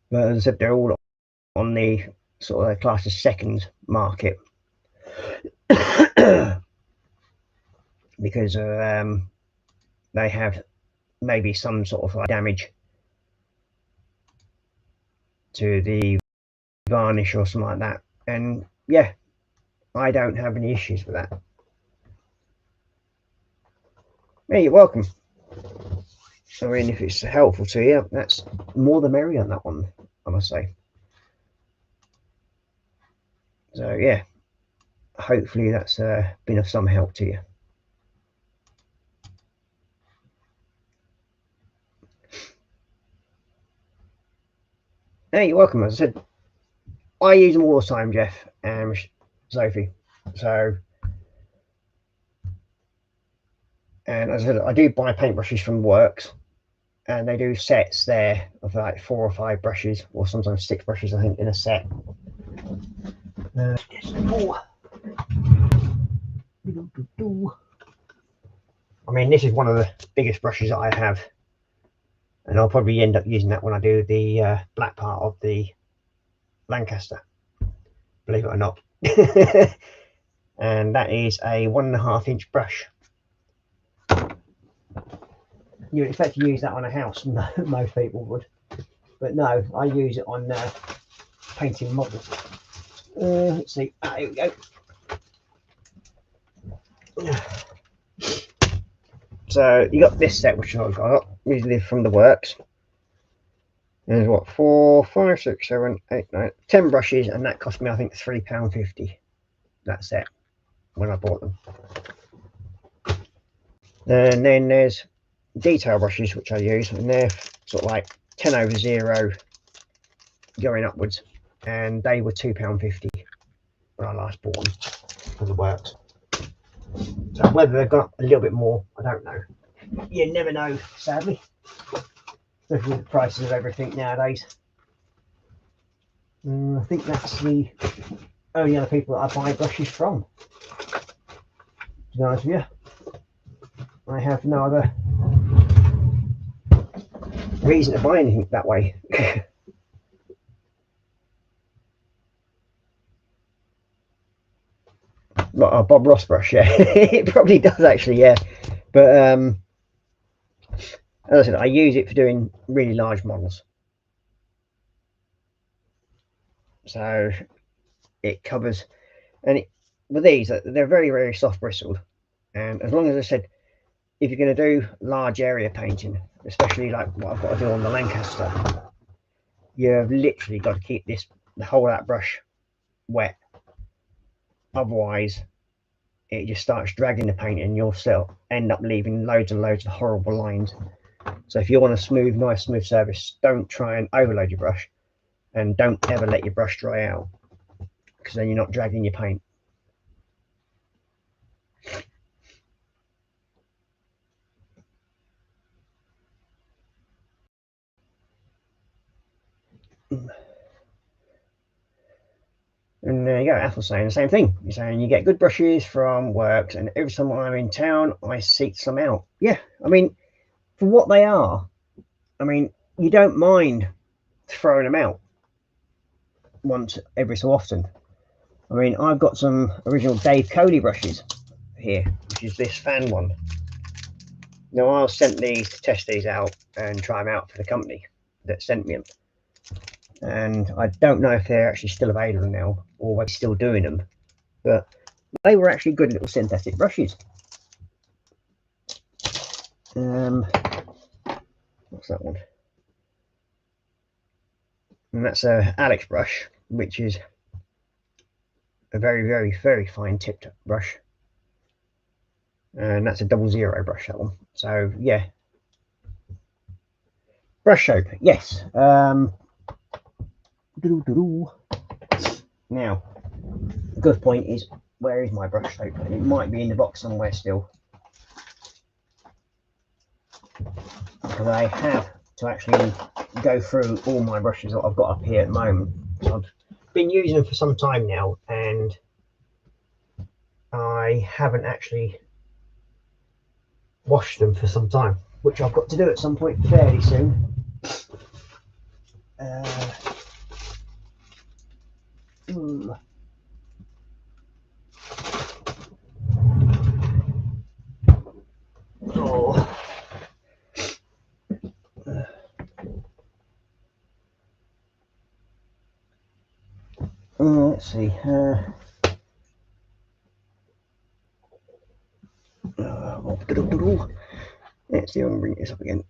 Speaker 1: But as I said, they're all on the sort of class as second market because they have maybe some sort of like damage to the varnish or something like that, and yeah, I don't have any issues with that. Hey, you're welcome. I mean, if it's helpful to you, that's more the merrier on that one, I must say. So yeah, hopefully that's been of some help to you. Hey, you're welcome. As I said, I use them all the time, Jeff and Sophie. So, and as I said, I do buy paintbrushes from Works, and they do sets there of like 4 or 5 brushes, or sometimes 6 brushes, I think, in a set. I mean, this is one of the biggest brushes that I have, and I'll probably end up using that when I do the black part of the Lancaster, believe it or not. And that is a 1.5 inch brush. You'd expect to use that on a house, most people would, but no, I use it on painting models. Let's see, here we go. So you got this set, which I've got usually from the Works. There's what, 4, 5, 6, 7, 8, 9, 10 brushes, and that cost me, I think, £3.50. That set when I bought them. And then there's detail brushes, which I use, and they're sort of like 10/0 going upwards, and they were £2.50 when I last bought them from the Works. So whether they've got a little bit more, I don't know. You never know, sadly, especially with the prices of everything nowadays. I think that's the only other people that I buy brushes from, to be honest with you. I have no other reason to buy anything that way. Well, a Bob Ross brush, yeah. It probably does actually, yeah. But as I said, I use it for doing really large models. So it covers, and with these, they're very soft bristled. And as long as I said, if you're going to do large area painting, especially like what I've got to do on the Lancaster, you've literally got to keep the whole of that brush wet. Otherwise, it just starts dragging the paint, and you'll still end up leaving loads and loads of horrible lines. So if you want a nice smooth surface, don't try and overload your brush, and don't ever let your brush dry out, because then you're not dragging your paint. And there you go, Ethel's saying the same thing. You're saying you get good brushes from Works, and every time I'm in town, I seek some out. Yeah, I mean, for what they are, I mean, you don't mind throwing them out once every so often. I mean, I've got some original Dave Cody brushes here, which is this fan one. Now, I was sent these to test these out and try them out for the company that sent me them. And I don't know if they're actually still available now, or whether they're still doing them, but they were actually good little synthetic brushes. What's that one? And that's a Alex brush, which is a very fine tipped brush. and that's a 00 brush, that one. So yeah, brush soap, yes. Now, the good point is, where is my brush soap? It might be in the box somewhere still, because I have to actually go through all my brushes that I've got up here at the moment. So I've been using them for some time now, and I haven't actually washed them for some time, which I've got to do at some point fairly soon. Oh. Let's see. Let's see if I can bring this up again.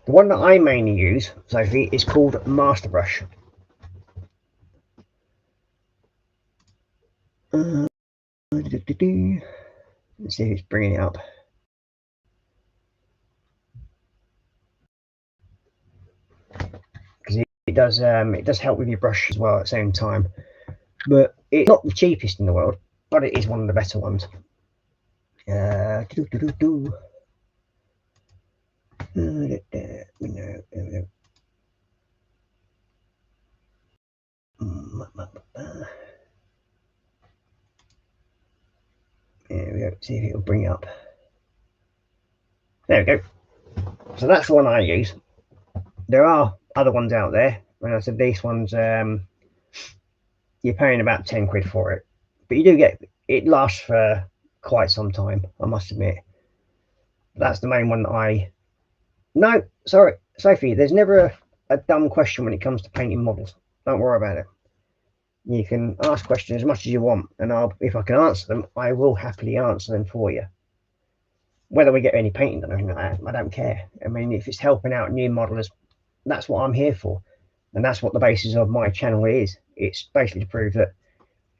Speaker 1: The one that I mainly use, Sophie, is called Master Brush. Let's see if it's bringing it up. Because it does help with your brush as well at the same time. But it's not the cheapest in the world, but it is one of the better ones. There we go, see if it'll bring up. There we go. So that's the one I use. There are other ones out there. When I said these ones, you're paying about 10 quid for it. But you do get, it lasts for quite some time, I must admit. That's the main one that no, sorry, Sophie, there's never a dumb question when it comes to painting models. Don't worry about it. You can ask questions as much as you want, and if I can answer them, I will happily answer them for you. Whether we get any painting done or anything like that, I don't care. I mean, if it's helping out new modelers, that's what I'm here for. And that's what the basis of my channel is. It's basically to prove that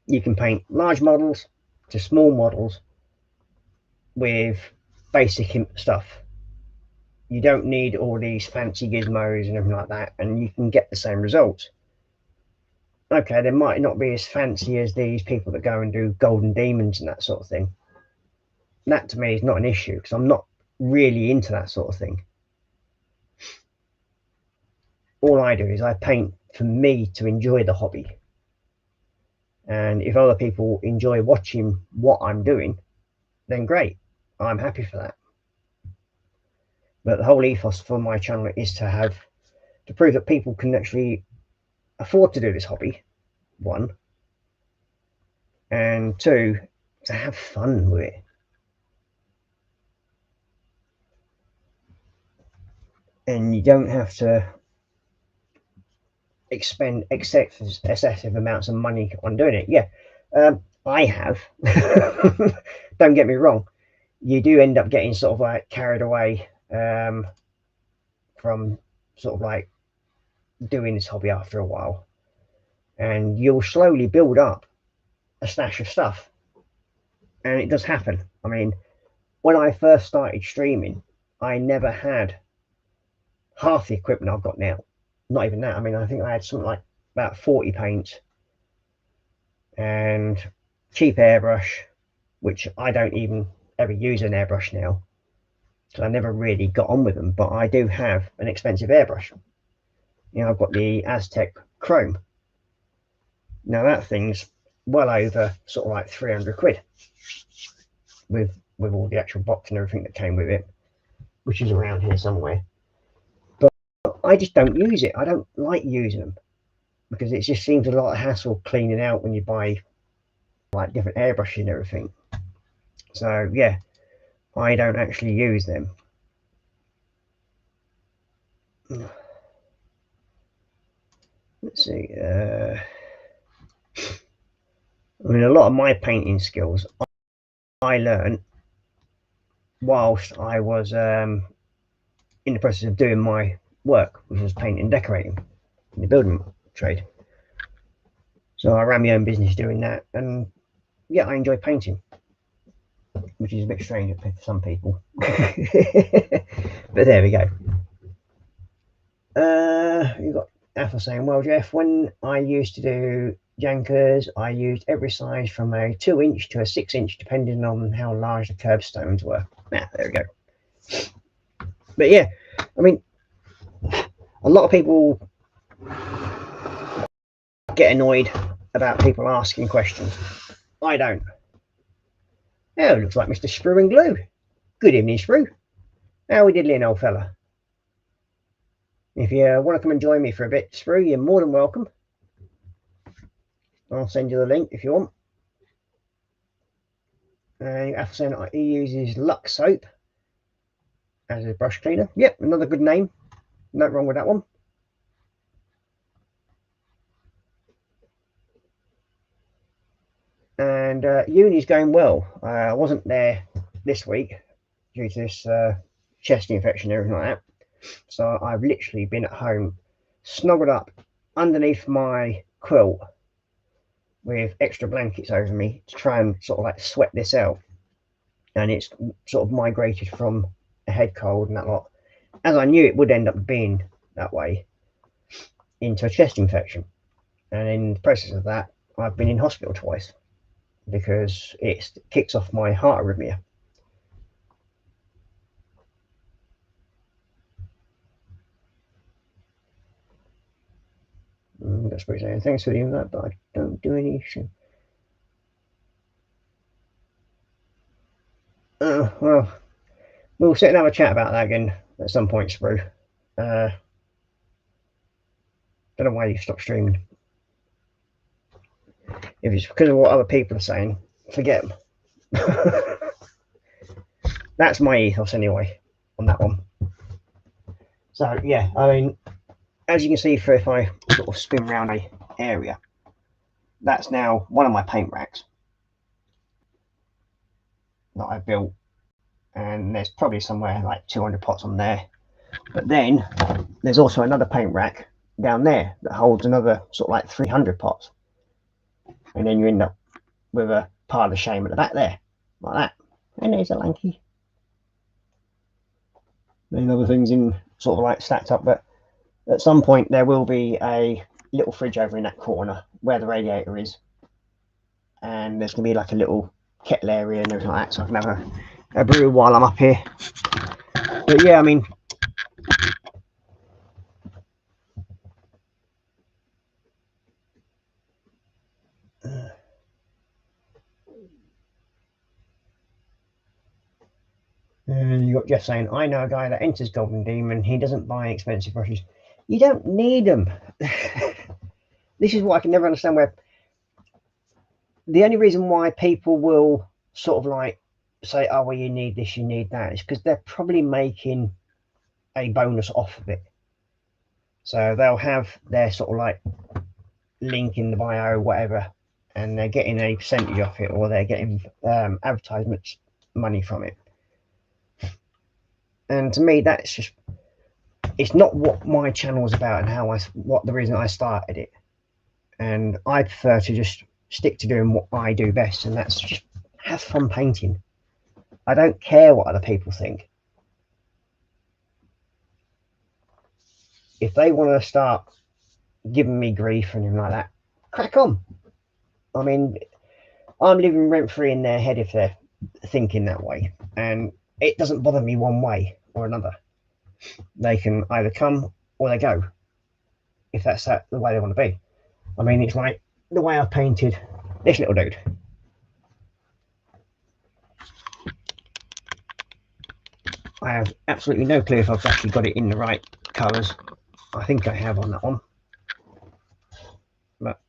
Speaker 1: you can paint large models to small models with basic stuff. You don't need all these fancy gizmos and everything like that, and you can get the same results. Okay, they might not be as fancy as these people that go and do golden demons and that sort of thing. That to me is not an issue, because I'm not really into that sort of thing. All I do is I paint for me to enjoy the hobby. And if other people enjoy watching what I'm doing, then great. I'm happy for that. But the whole ethos for my channel is to prove that people can actually afford to do this hobby, one, and two, to have fun with it. And you don't have to expend excessive amounts of money on doing it. Yeah, I have. Don't get me wrong. You do end up getting sort of like carried away from sort of like doing this hobby after a while, and you'll slowly build up a stash of stuff, and it does happen. I mean, when I first started streaming, I never had half the equipment I've got now. Not even that. I mean, I think I had something like about 40 paints and cheap airbrush, which I don't even ever use an airbrush now, so I never really got on with them. But I do have an expensive airbrush. You know, I've got the Aztec Chrome. Now that thing's well over sort of like 300 quid with all the actual box and everything that came with it, which is around here somewhere. But I just don't use it. I don't like using them because it just seems a lot of hassle cleaning out when you buy like different airbrushes and everything. So yeah, I don't actually use them. let's see. I mean, a lot of my painting skills I learned whilst I was in the process of doing my work, which was painting and decorating in the building trade. So I ran my own business doing that, and yeah, I enjoy painting, which is a bit strange for some people. But there we go. You got Alpha saying, well, Jeff, when I used to do Jankers, I used every size from a 2-inch to a 6-inch, depending on how large the curbstones were. There we go. But yeah, I mean, a lot of people get annoyed about people asking questions. I don't. Oh, looks like Mr. Sprue and Glue. Good evening, Sprue. How we diddling, old fella? If you want to come and join me for a bit, Sprue, you're more than welcome. I'll send you the link if you want. After saying he uses Lux soap as a brush cleaner. Yep, another good name. Nothing wrong with that one. And uni's going well. I wasn't there this week due to this chest infection and everything like that. So I've literally been at home, snuggled up underneath my quilt with extra blankets over me to try and sort of like sweat this out. And it's sort of migrated from a head cold and that lot, as I knew it would end up being that way, into a chest infection. And in the process of that, I've been in hospital twice because it kicks off my heart arrhythmia. That's what saying. Thanks for doing that, but I don't do any shit. Well, we'll sit and have a chat about that again at some point, Sprue. Don't know why you stopped streaming. If it's because of what other people are saying, forget them. That's my ethos anyway on that one. So yeah, I mean, as you can see, if I sort of spin around a area, that's now one of my paint racks that I built, and there's probably somewhere like 200 pots on there. But then there's also another paint rack down there that holds another sort of like 300 pots, and then you end up with a pile of shame at the back there, like that. And there's a lanky. Then other things in sort of like stacked up, but at some point there will be a little fridge over in that corner where the radiator is, and there's gonna be like a little kettle area and everything like that, so I can have a brew while I'm up here. But yeah, I mean, you got Jeff saying, I know a guy that enters Golden Demon, he doesn't buy expensive brushes. You don't need them. This is what I can never understand, where the only reason why people will sort of like say, oh, well, you need this, you need that, is because they're probably making a bonus off of it. So they'll have their sort of like link in the bio, whatever, and they're getting a percentage off it, or they're getting advertisements money from it. And to me, that's just, it's not what my channel is about and what the reason I started it. And I prefer to just stick to doing what I do best, and that's just have fun painting. I don't care what other people think. If they want to start giving me grief and anything like that, crack on. I mean, I'm living rent free in their head if they're thinking that way, and it doesn't bother me one way or another. They can either come or they go, if that's the way they want to be. I mean, it's like the way I've painted this little dude. I have absolutely no clue if I've actually got it in the right colours. I think I have on that one. But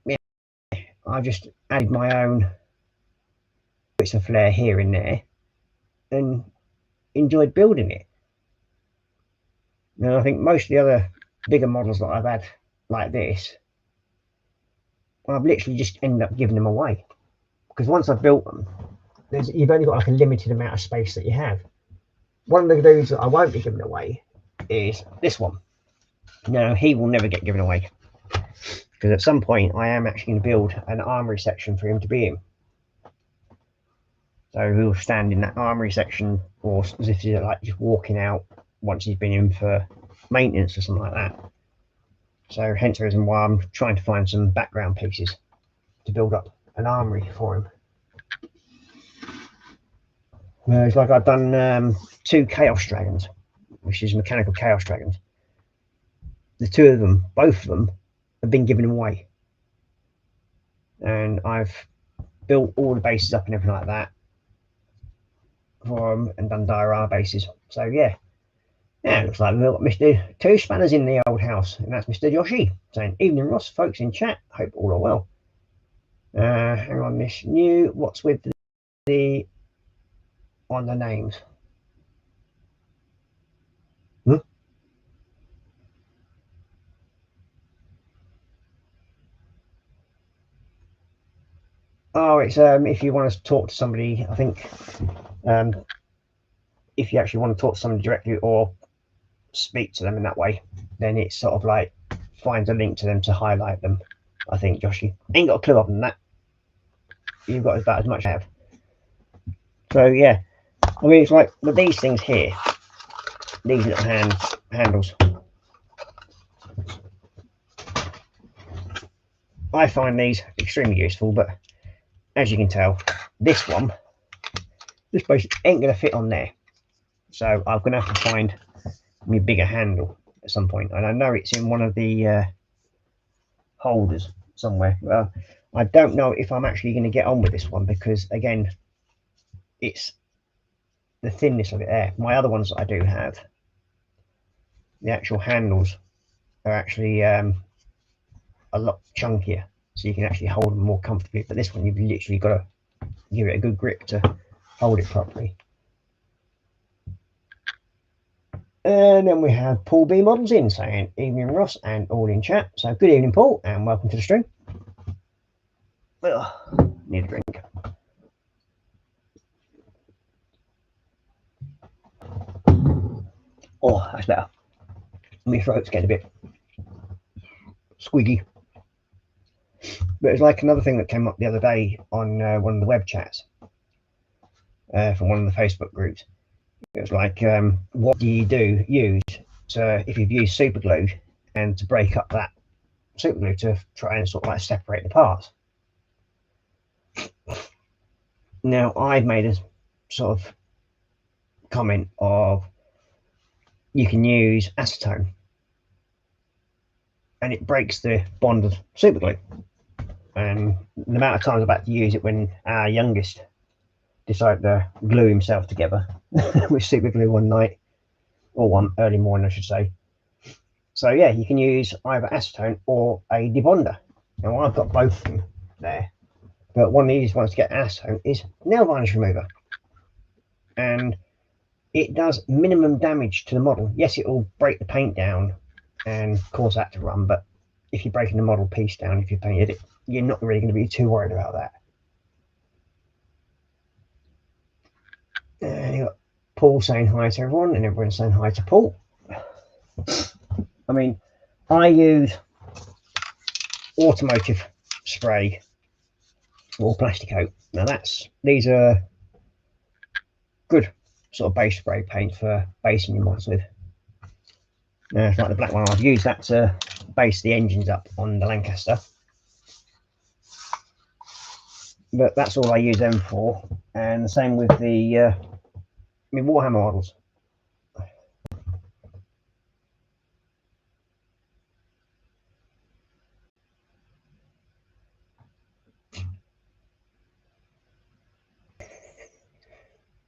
Speaker 1: yeah, I just added my own bits of flair here and there and enjoyed building it. And I think most of the other bigger models that I've had like this, I've literally just ended up giving them away, because once I've built them, you've only got like a limited amount of space that you have. One of the dudes that I won't be giving away is this one. No, he will never get given away, because at some point I am actually going to build an armory section for him to be in. So he'll stand in that armory section, or as if he's like just walking out once he's been in for maintenance or something like that. So hence the reason why I'm trying to find some background pieces to build up an armory for him. It's like I've done 2 Chaos Dragons, which is mechanical Chaos Dragons. The 2 of them, both of them, have been given away. And I've built all the bases up and everything like that for them, and done diorama bases. So yeah, it looks like we've got Mr. 2 Spanners in the old house, and that's Mr. Yoshi saying, "Evening, Ross, folks in chat. Hope all are well." Hang on, this new. What's with the on the names? Oh, it's if you want to talk to somebody, I think if you actually want to talk to somebody directly or speak to them in that way, then it's sort of like finds a link to them to highlight them. I think, Joshy. Ain't got a clue other than that. You've got about as much as I have. So yeah, I mean, it's like with these things here, these little handles, I find these extremely useful, but as you can tell, this basically ain't going to fit on there. So I'm going to have to find me bigger handle at some point, and I know it's in one of the holders somewhere. Well, I don't know if I'm actually going to get on with this one, because again, it's the thinness of it there. My other ones that I do have, the actual handles are actually a lot chunkier, so you can actually hold them more comfortably. But this one, you've literally got to give it a good grip to hold it properly. And then we have Paul B Models in saying, "Evening, Ross, and all in chat." So good evening, Paul, and welcome to the stream. Ugh, need a drink. Oh, that's better. My throat's getting a bit squiggy. But it's like another thing that came up the other day on one of the web chats from one of the Facebook groups. It was like, what do you use to, if you've used super glue, and to break up that super glue to try and sort of like separate the parts? Now, I've made a sort of comment of you can use acetone, and it breaks the bond of super glue. And the amount of times I've had to use it when our youngest decided to glue himself together with super glue one night, or one early morning, I should say. So yeah, you can use either acetone or a debonder. Now I've got both of them there, but one of the easiest ones to get acetone is nail varnish remover, and it does minimum damage to the model. Yes, it will break the paint down and cause that to run, but if you're breaking the model piece down, if you painted it, you're not really going to be too worried about that. And you got Paul saying hi to everyone, and everyone's saying hi to Paul. I mean, I use automotive spray or plastic coat. Now these are good sort of base spray paint for basing your models with. Now it's like the black one, I've used that to base the engines up on the Lancaster, but that's all I use them for. And the same with the Warhammer models.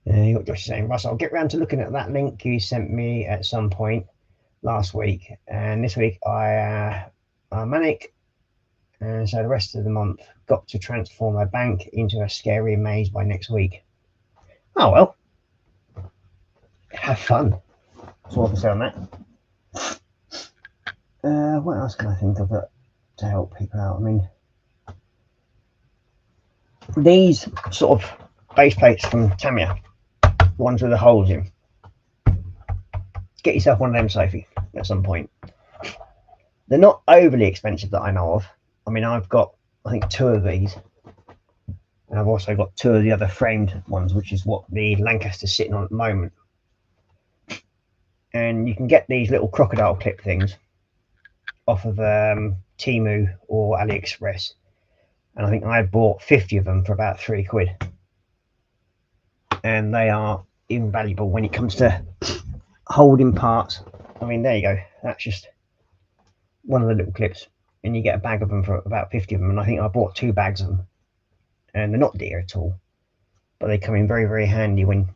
Speaker 1: You got Josh saying, "Russ, I'll get round to looking at that link you sent me at some point last week, and this week I'm manic, and so the rest of the month got to transform my bank into a scary maze by next week." Oh well, have fun. That's all I can say on that. What else can I think of that to help people out? I mean, these sort of base plates from Tamiya, ones with the holes in, get yourself one of them, Sophie, at some point. They're not overly expensive that I know of. I mean, I've got, I think, 2 of these, and I've also got 2 of the other framed ones, which is what the Lancaster's sitting on at the moment. And you can get these little crocodile clip things off of Temu or AliExpress, and I think I bought 50 of them for about £3, and they are invaluable when it comes to holding parts. I mean, there you go, that's just one of the little clips, and you get a bag of them for about 50 of them, and I think I bought 2 bags of them, and they're not dear at all, but they come in very, very handy when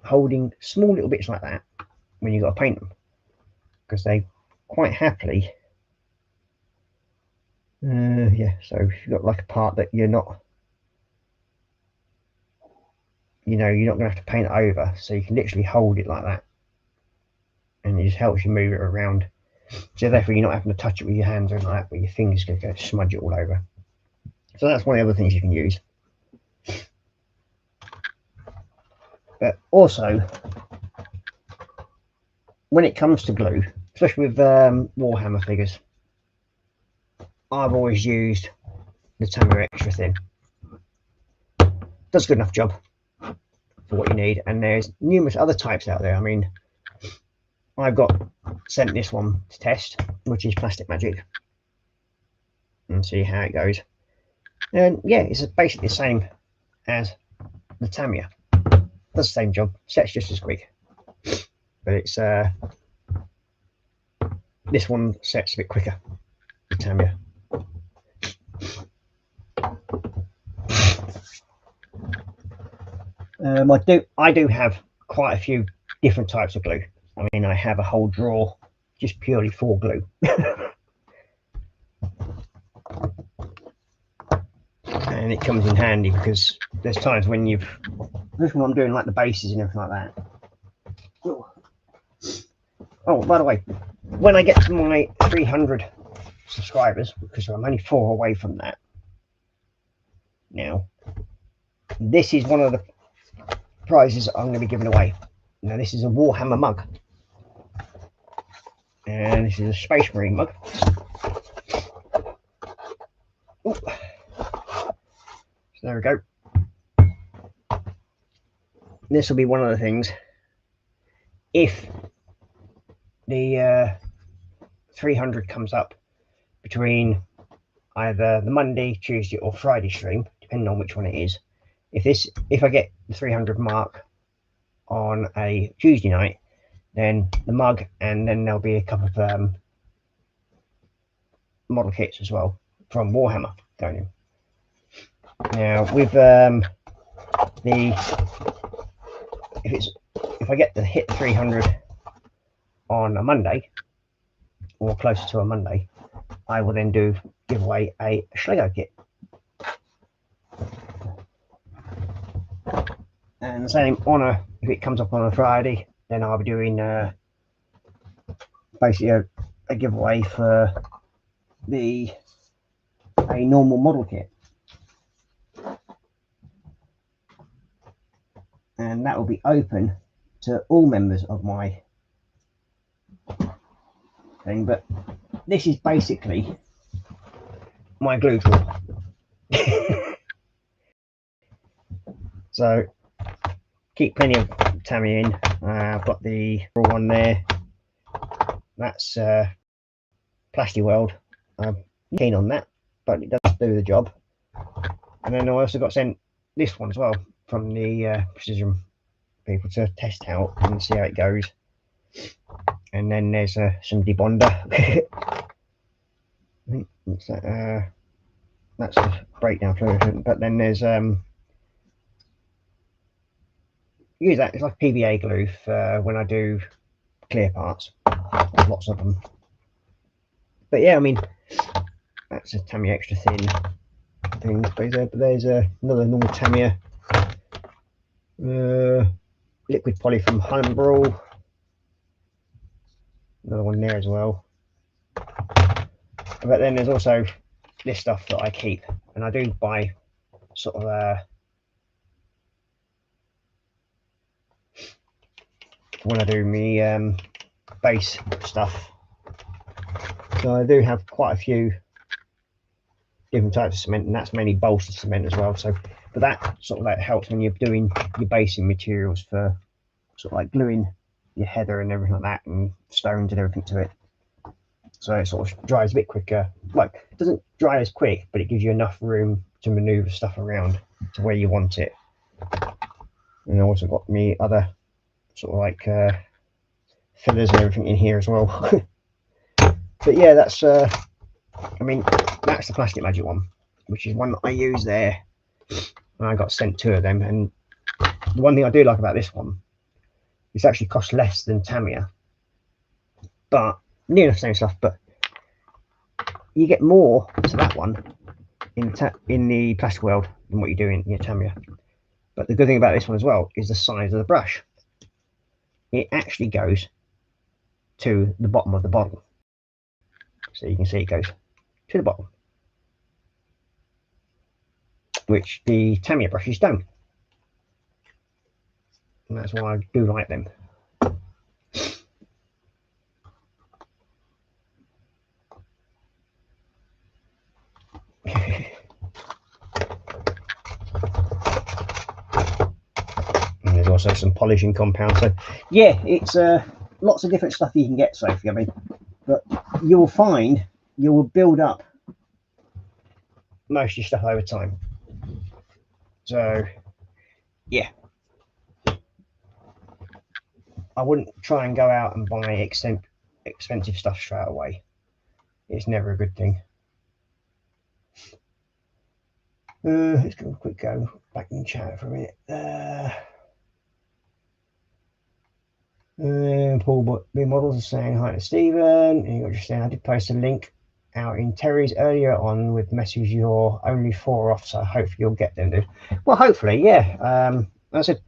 Speaker 1: holding small little bits like that when you've got to paint them, because they quite happily yeah, so if you've got like a part that you're not, you know, you're not going to have to paint it over, so you can literally hold it like that, and it just helps you move it around, so therefore you're not having to touch it with your hands or anything like that, but your fingers going to go smudge it all over. So that's one of the other things you can use. But also, when it comes to glue, especially with Warhammer figures, I've always used the Tamiya Extra Thin. Does a good enough job for what you need, and there's numerous other types out there. I mean, I've got sent this one to test, which is Plastic Magic, and see how it goes. And yeah, it's basically the same as the Tamiya. Does the same job, sets just as quick, but it's this one sets a bit quicker, the Tamiya. I do have quite a few different types of glue. I mean, I have a whole drawer just purely for glue. And it comes in handy because there's times when this one I'm doing like the bases and everything like that. Oh, by the way, when I get to my 300 subscribers, because I'm only 4 away from that now, this is one of the prizes I'm going to be giving away. Now, this is a Warhammer mug, and this is a Space Marine mug. Ooh. So there we go. This will be one of the things, if the 300 comes up between either the Monday, Tuesday or Friday stream, depending on which one it is. If I get the 300 mark on a Tuesday night, then the mug, and then there'll be a couple of model kits as well from Warhammer going in. Now with if I get to hit 300 on a Monday or closer to a Monday, I will then give away a Schlegel kit. And the same if it comes up on a Friday, then I'll be doing basically a giveaway for a normal model kit, and that will be open to all members of my thing. But this is basically my glue drawer. So keep plenty of Tamiya in. I've got the one there, that's Plastic World. I'm keen on that, but it does do the job. And then I also got sent this one as well from the Precision people to test out and see how it goes. And then there's some debonder. What's that? That's a breakdown fluid. But then there's use that, it's like PVA glue for when I do clear parts. There's lots of them. But yeah, I mean, that's a Tamiya Extra Thin thing. But there's another normal Tamiya liquid poly from Humbrol. Another one there as well. But then there's also this stuff that I keep, and I do buy sort of when I do me base stuff. So I do have quite a few different types of cement, and that's mainly bolster cement as well. So, but that sort of like helps when you're doing your basing materials for sort of like gluing your header and everything like that, and stones and everything to it. So it sort of dries a bit quicker. Like, it doesn't dry as quick, but it gives you enough room to maneuver stuff around to where you want it. And I also got me other sort of like fillers and everything in here as well. But yeah, that's I mean, that's the Plastic Magic one, which is one that I use there, and I got sent 2 of them. And the one thing I do like about this one, it's actually cost less than Tamiya, but near the same stuff, but you get more to that one in the plastic world than what you do in your Tamiya. But the good thing about this one as well is the size of the brush. It actually goes to the bottom of the bottle, so you can see it goes to the bottom, which the Tamiya brushes don't, and that's why I do like them. And there's also some polishing compound. So yeah, it's lots of different stuff you can get, Sophie. I mean, but you'll find you will build up most of your stuff over time. So yeah, I wouldn't try and go out and buy expensive stuff straight away. It's never a good thing. Let's go quick go back in chat for a minute. Paul B Models is saying hi to Stephen. And you're just saying I did post a link out in Terry's earlier on with messages you're only 4 off, so hopefully you'll get them, dude. Well, hopefully, yeah. As I said,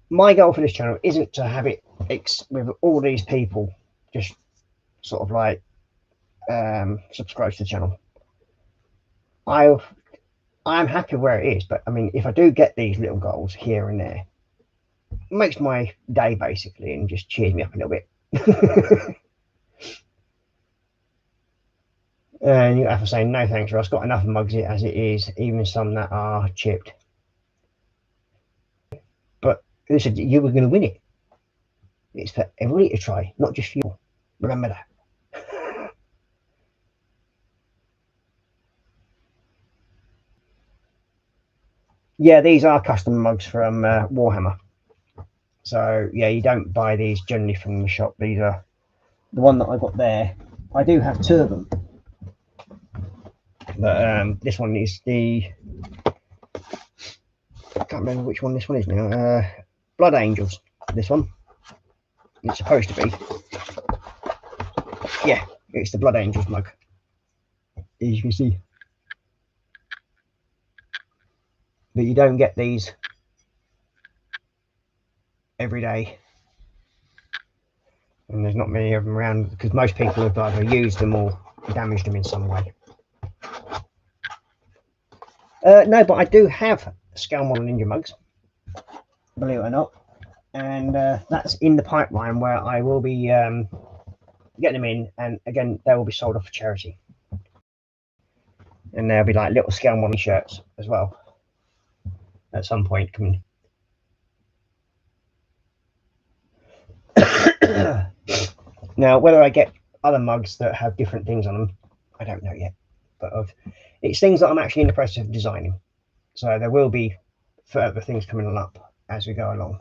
Speaker 1: my goal for this channel isn't to have it with all these people just sort of like subscribe to the channel. I'm happy where it is, but I mean, if I do get these little goals here and there, it makes my day basically, and just cheers me up a little bit. And you have to say no thanks, Ross. Got enough mugs as it is, even some that are chipped. But they said you were going to win it. It's for everybody to try, not just you. Remember that. Yeah, these are custom mugs from Warhammer. So yeah, you don't buy these generally from the shop. These are the one that I got there. I do have 2 of them, but this one is the, I can't remember which one this one is now. Blood Angels. This one. It's supposed to be. Yeah, it's the Blood Angels mug. As you can see. But you don't get these every day, and there's not many of them around because most people have either used them or damaged them in some way. No, but I do have scale model ninja mugs, believe it or not, and that's in the pipeline where I will be getting them in, and again they will be sold off for charity, and there'll be like little scale model shirts as well at some point coming. Now, whether I get other mugs that have different things on them, I don't know yet, but it's things that I'm actually in the process of designing, so there will be further things coming up as we go along.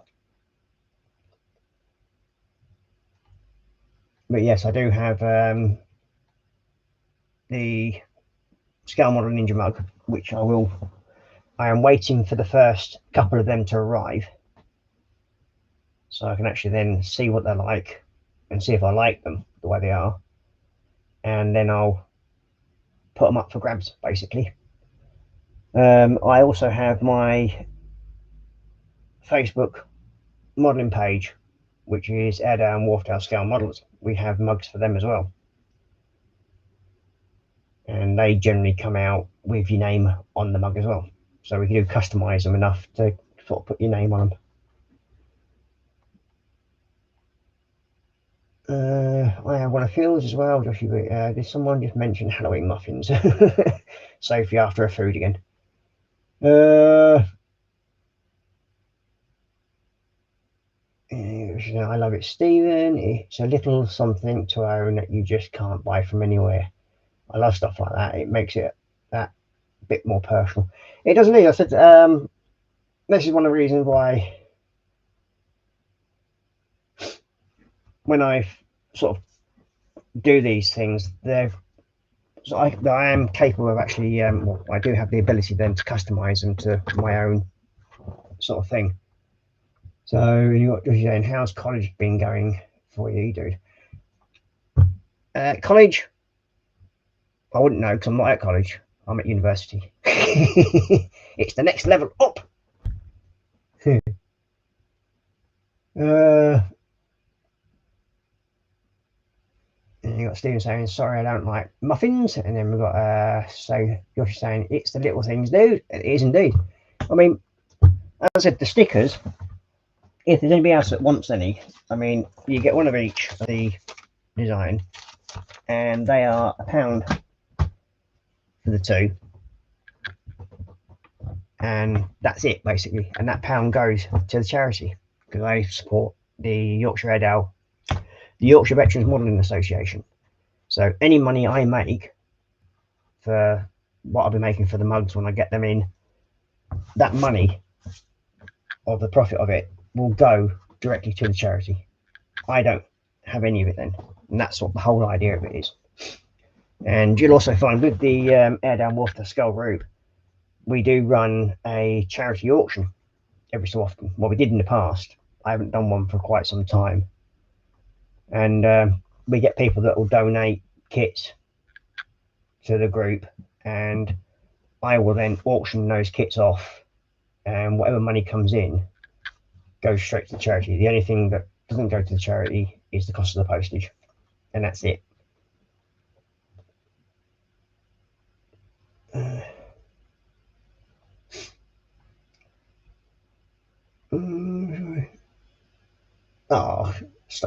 Speaker 1: But yes, I do have the scale model ninja mug, which I am waiting for the first couple of them to arrive, so I can actually then see what they're like and see if I like them the way they are, and then I'll put them up for grabs basically. I also have my Facebook modeling page, which is Airdown Wharfdale Scale Models. We have mugs for them as well. and they generally come out with your name on the mug as well. So we can do customize them enough to sort of put your name on them. I have one of Phil's as well. Josh, did someone just mention Halloween muffins? Sophie after a food again. I love it, Stephen. It's a little something to own that you just can't buy from anywhere. I love stuff like that. It makes it that bit more personal. It doesn't need. I said this is one of the reasons why when I sort of do these things, so I am capable of actually. Well, I do have the ability then to customize them to my own sort of thing. So you got Josh saying, how's college been going for you, dude? College, I wouldn't know because I'm not at college. I'm at university. It's the next level up. And you got Stephen saying, sorry, I don't like muffins. And then we've got so Josh saying, it's the little things, dude. It is indeed. I mean, as I said, the stickers, if there's anybody else that wants any, I mean, you get one of each of the design, and they are £1 for the two. And that's it, basically. And that pound goes to the charity because I support the Yorkshire Airedale, the Yorkshire Veterans Modelling Association. So any money I make for what I'll be making for the mugs when I get them in, that money of the profit of it will go directly to the charity. I don't have any of it then, and that's what the whole idea of it is. And you'll also find with the Airedale Wolf Skull group, we do run a charity auction every so often. Well, we did in the past. I haven't done one for quite some time. And we get people that will donate kits to the group, and I will then auction those kits off, and whatever money comes in goes straight to the charity. The only thing that doesn't go to the charity is the cost of the postage, and that's it. Oh,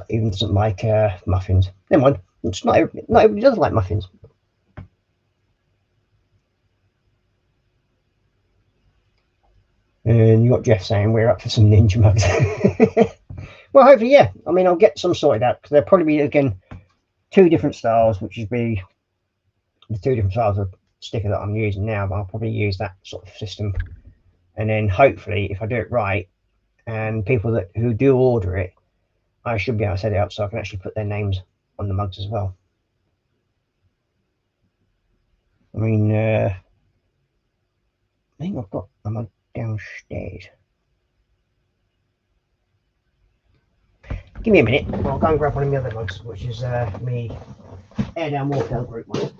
Speaker 1: even doesn't like muffins. Never mind. It's not everybody does like muffins. And you got Jeff saying we're up for some ninja mugs. Well, hopefully, yeah. I mean, I'll get some sorted out because there'll probably be again 2 different styles, which would be the 2 different styles of sticker that I'm using now. But I'll probably use that sort of system, and then hopefully, if I do it right, and people who do order it, I should be able to set it up so I can actually put their names on the mugs as well. I mean, I think I've got a mug downstairs. Give me a minute. I'll go and grab one of the other mugs, which is me Airedale Warhammer group mug.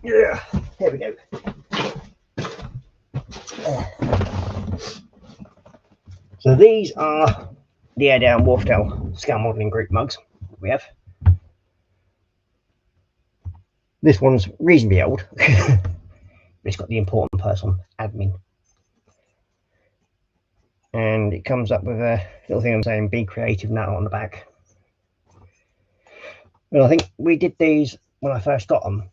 Speaker 1: Yeah, there we go. So these are the Airedale and Wharfdale scale modelling group mugs we have. This one's reasonably old. It's got the important person, admin. And it comes up with a little thing I'm saying, be creative now on the back. Well, I think we did these when I first got them.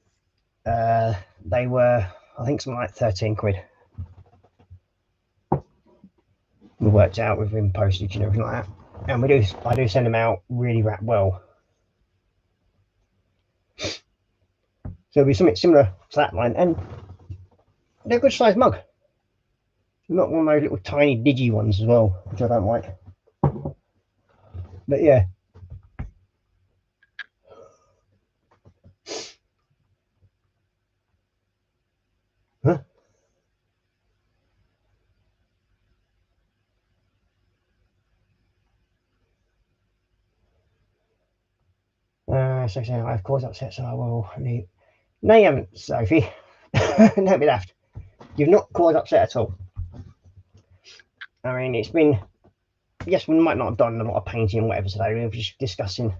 Speaker 1: They were, I think, something like 13 quid. We worked out with postage and everything like that. And I do send them out really well. So it'll be something similar to that line, and they're a good sized mug. Not one of those little tiny digi ones as well, which I don't like. But yeah. Huh? So of course upset, so I will leave. No, you haven't, Sophie. Don't be daft. You've not caused upset at all. I mean, it's been, yes, we might not have done a lot of painting and whatever today. We were just discussing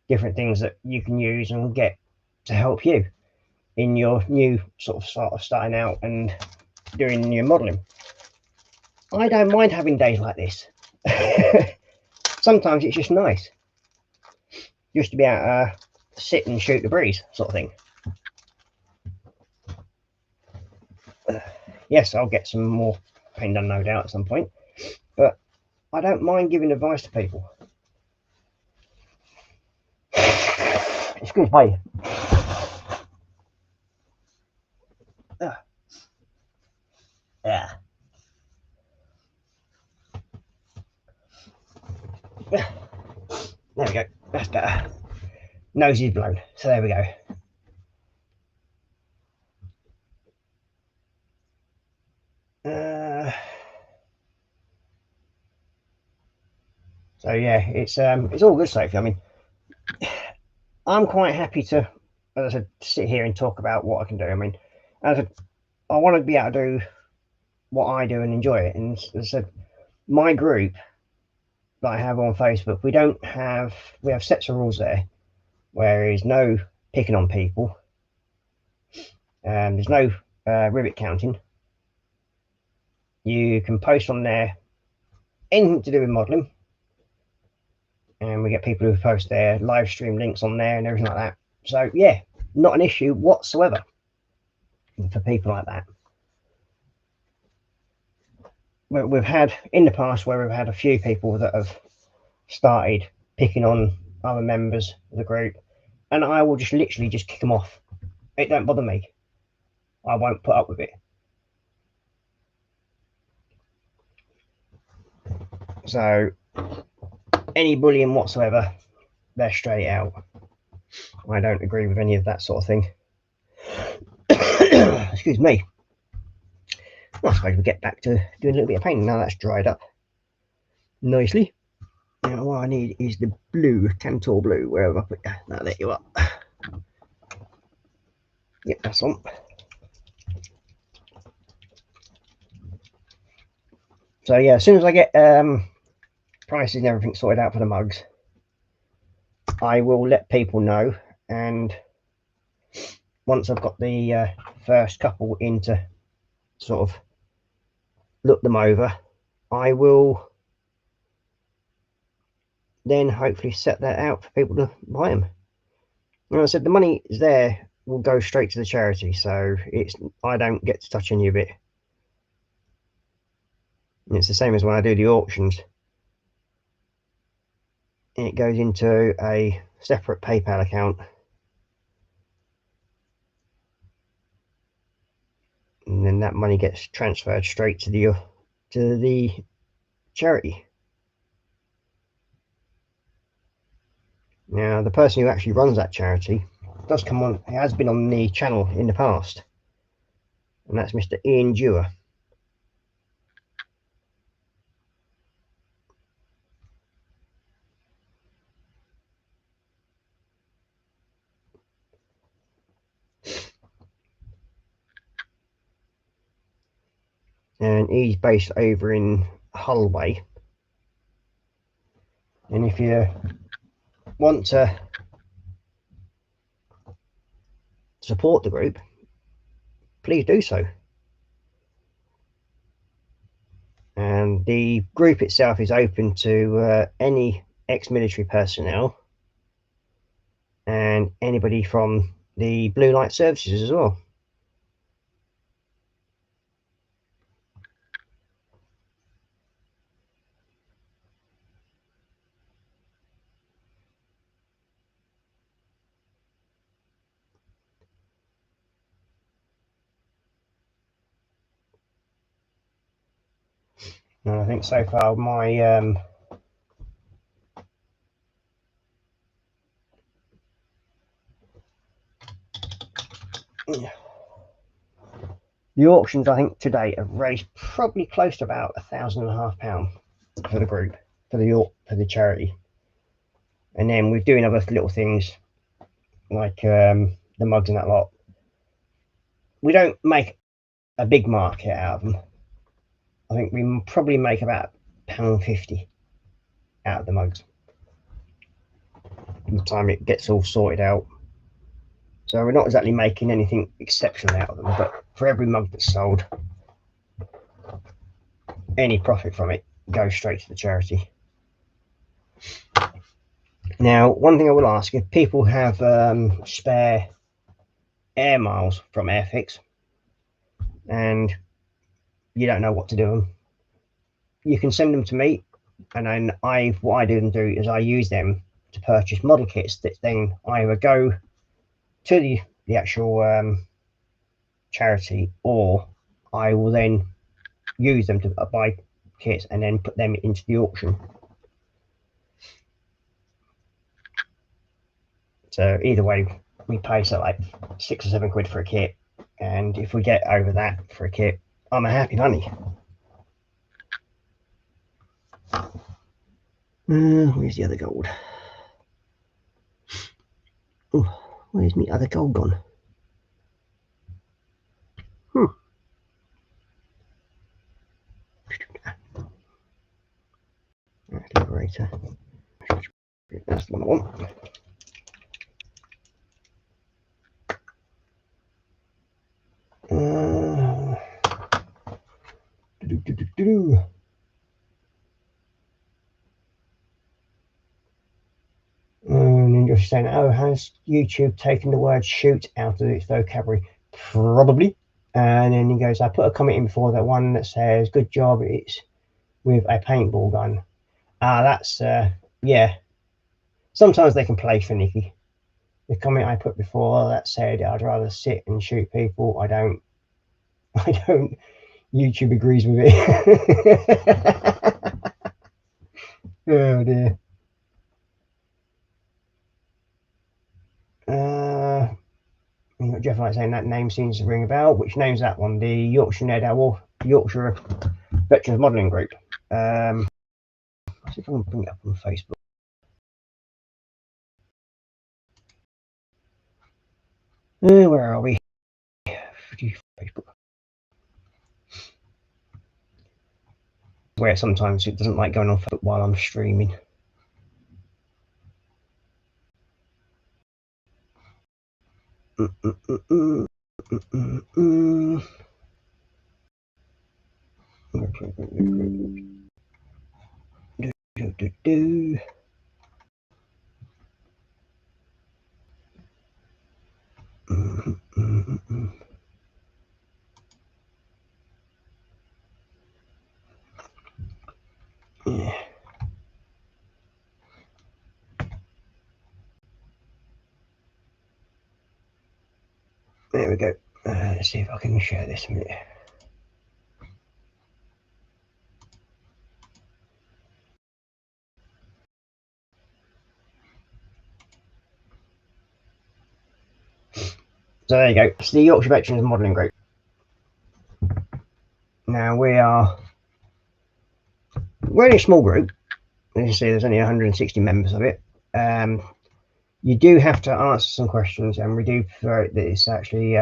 Speaker 1: different things that you can use and get to help you in your new sort of starting out and doing your modelling. I don't mind having days like this. Sometimes it's just nice just to be able to sit and shoot the breeze, sort of thing. Yes, I'll get some more paint done, no doubt, at some point, but I don't mind giving advice to people. Excuse me. Yeah. There we go. That's better. Nose is blown. So there we go. So yeah, it's all good, Sophie. I mean, I'm quite happy to, as I said, sit here and talk about what I can do. I mean, as I want to be able to do what I do and enjoy it. And as I said, my group that I have on Facebook, we have sets of rules there, where there's no picking on people, there's no rivet counting. You can post on there anything to do with modelling, and we get people who post their live stream links on there and everything like that. So yeah, not an issue whatsoever for people like that. We've had in the past where we've had a few people that have started picking on other members of the group, and I will just literally just kick them off. It don't bother me. I won't put up with it. So any bullying whatsoever, they're straight out. I don't agree with any of that sort of thing. Excuse me. Well, I suppose we get back to doing a little bit of painting now that's dried up nicely. Now what I need is the blue, Tantor blue, wherever I put that. Now there you are. Yep, that's on. So yeah, as soon as I get prices and everything sorted out for the mugs, I will let people know, and once I've got the first couple in to sort of look them over, I will then hopefully set that out for people to buy them. And I said the money is there, will go straight to the charity, so I don't get to touch any of it. And it's the same as when I do the auctions. It goes into a separate PayPal account, and then that money gets transferred straight to the charity. Now the person who actually runs that charity does come on, he has been on the channel in the past, and that's Mr. Ian Dewar. And he's based over in Hull way. And if you want to support the group, please do so. And the group itself is open to any ex-military personnel and anybody from the blue light services as well. And I think so far my the auctions, I think, to date have raised probably close to about £1,500 for the group, for the charity. And then we're doing other little things like the mugs and that lot. We don't make a big market out of them. I think we probably make about £1.50 out of the mugs by the time it gets all sorted out. So we're not exactly making anything exceptional out of them, but for every mug that's sold, any profit from it goes straight to the charity. Now, one thing I will ask, if people have spare air miles from Airfix and you don't know what to do them, you can send them to me, and then what I do is I use them to purchase model kits that then either go to the actual charity, or I will then use them to buy kits and then put them into the auction. So either way, we pay like £6 or £7 for a kit, and if we get over that for a kit, I'm a happy bunny. Where's the other gold? Oh, where's my other gold gone? Liberator. That's the one I want. And you're saying, oh, has YouTube taken the word shoot out of its vocabulary? Probably. And then he goes, I put a comment in before, that one that says, good job, it's with a paintball gun. That's, yeah. Sometimes they can play finicky. The comment I put before that said, I'd rather sit and shoot people, I don't. YouTube agrees with it. Oh dear. Jeff like saying that name seems to ring a bell. Which name's that one? The Yorkshire Veterans Modelling Group. Let's see if I can bring it up on Facebook. Where are we? Facebook. Where sometimes it doesn't like going on Facebook while I'm streaming. Yeah. There we go. Let's see if I can share this a minute. So there you go. It's the Yorkshire Veterans Modelling Group. Now we're only a small group. As you see, there's only 160 members of it. You do have to answer some questions, and we do prefer that it's actually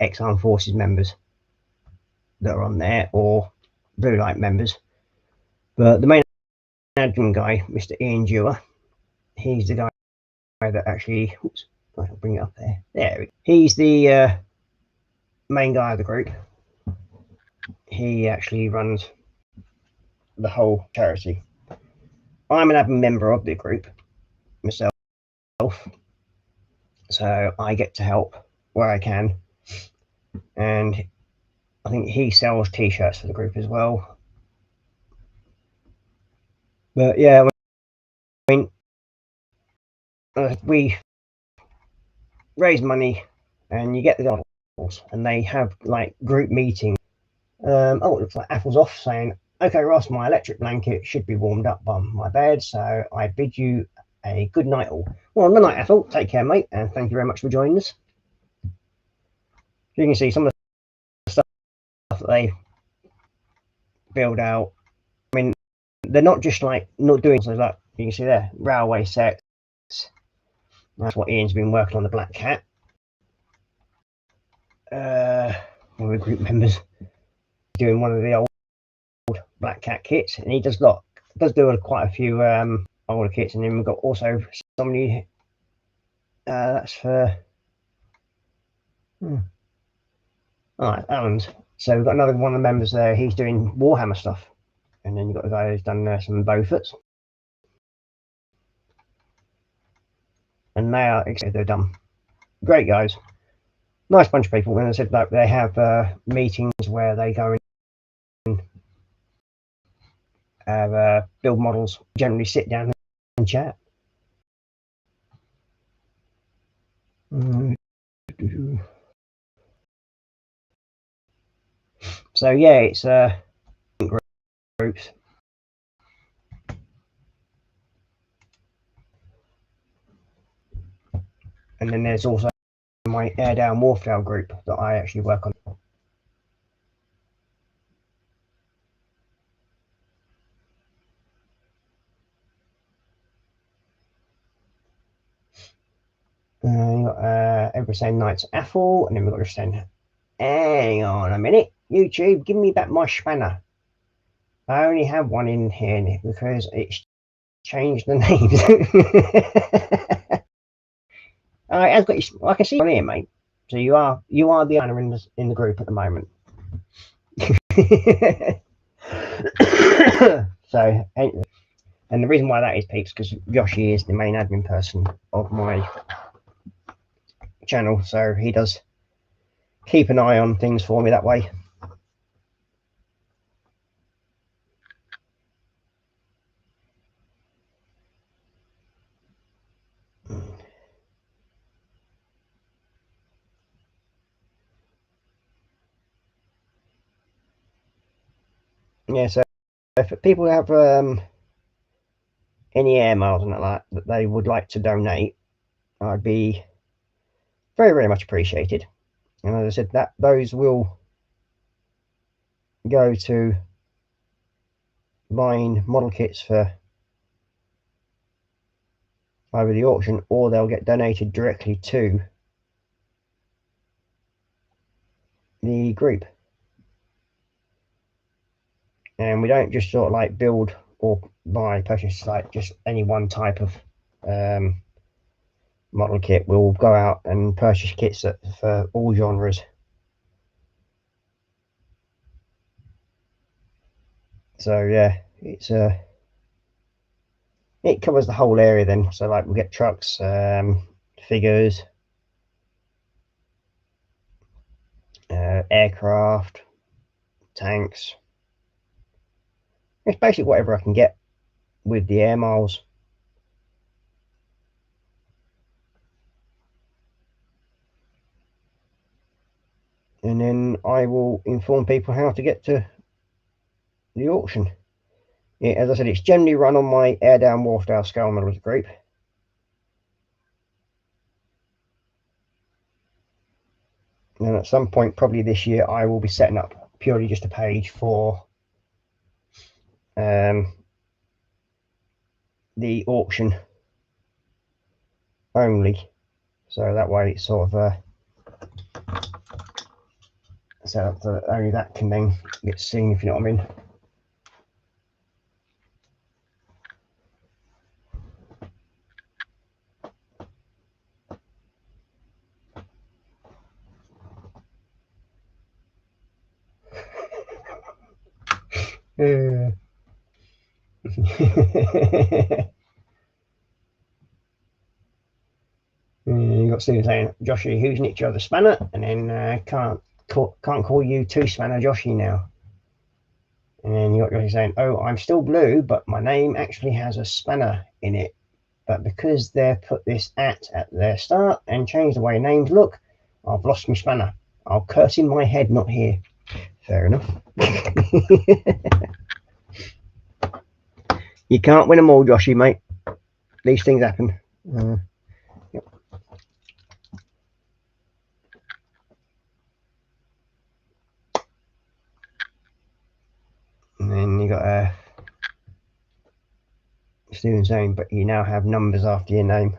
Speaker 1: ex-armed forces members that are on there, or blue light members. But the main admin guy, Mr. Ian Dewar, he's the guy that actually, oops, I'll bring it up there. There, he's the main guy of the group. He actually runs the whole charity. I'm an admin member of the group myself, so I get to help where I can. And I think he sells t-shirts for the group as well. But yeah, I mean, we raise money and you get the models, and they have like group meetings. Oh, it looks like Apple's off, saying, okay Ross, my electric blanket should be warmed up by my bed, so I bid you a good night all. Well, good night Apple, take care mate, and thank you very much for joining us. You can see some of the stuff that they build out. I mean, they're not just like not doing so, like you can see there, railway sets. That's what Ian's been working on, the Black Cat. One of the group members doing one of the old Black Cat kits, and he does do quite a few older kits. And then we've got also somebody that's for Alan's. So we've got another one of the members there. He's doing Warhammer stuff, and then you've got the guy who's done some Beauforts, and they are they're done. Great guys, nice bunch of people. When I said that they have meetings where they go and have build models, generally sit down and chat. So yeah, it's groups. And then there's also my Airedale Wharfdale group that I actually work on. Every same night's Apple, and then we've got to send. Hang on a minute, YouTube, give me back my spanner. I only have one in here because it's changed the names. I've got you, I can see on here, mate. So you are the owner in the group at the moment. So, and the reason why that is, peeps, because Yoshi is the main admin person of my channel, so he does keep an eye on things for me that way. Yeah, so if people have any air miles and that they would like to donate, I'd be very, very much appreciated. And as I said, that those will go to buying model kits for either the auction, or they'll get donated directly to the group. And we don't just sort of like build or purchase like just any one type of model kit. We'll go out and purchase kits for all genres. So yeah, it's it covers the whole area then. So like we'll get trucks, figures, aircraft, tanks. It's basically whatever I can get with the air miles. And then I will inform people how to get to the auction. Yeah, as I said, it's generally run on my Airedale Wharfdale scale models group. And at some point, probably this year, I will be setting up purely just a page for the auction only. So that way it's sort of set up so that only that can then get seen, if you know what I mean. You got Stephen saying, Joshy, who's nicked your other spanner? And then can't call you two spanner Joshy now. And then you got Joshy saying, oh, I'm still blue, but my name actually has a spanner in it. But because they've put this at their start and changed the way names look, I've lost my spanner. I'll curse in my head, not here. Fair enough. You can't win them all, Joshy, mate. These things happen. Yep. And then you got Stephen saying, but you now have numbers after your name.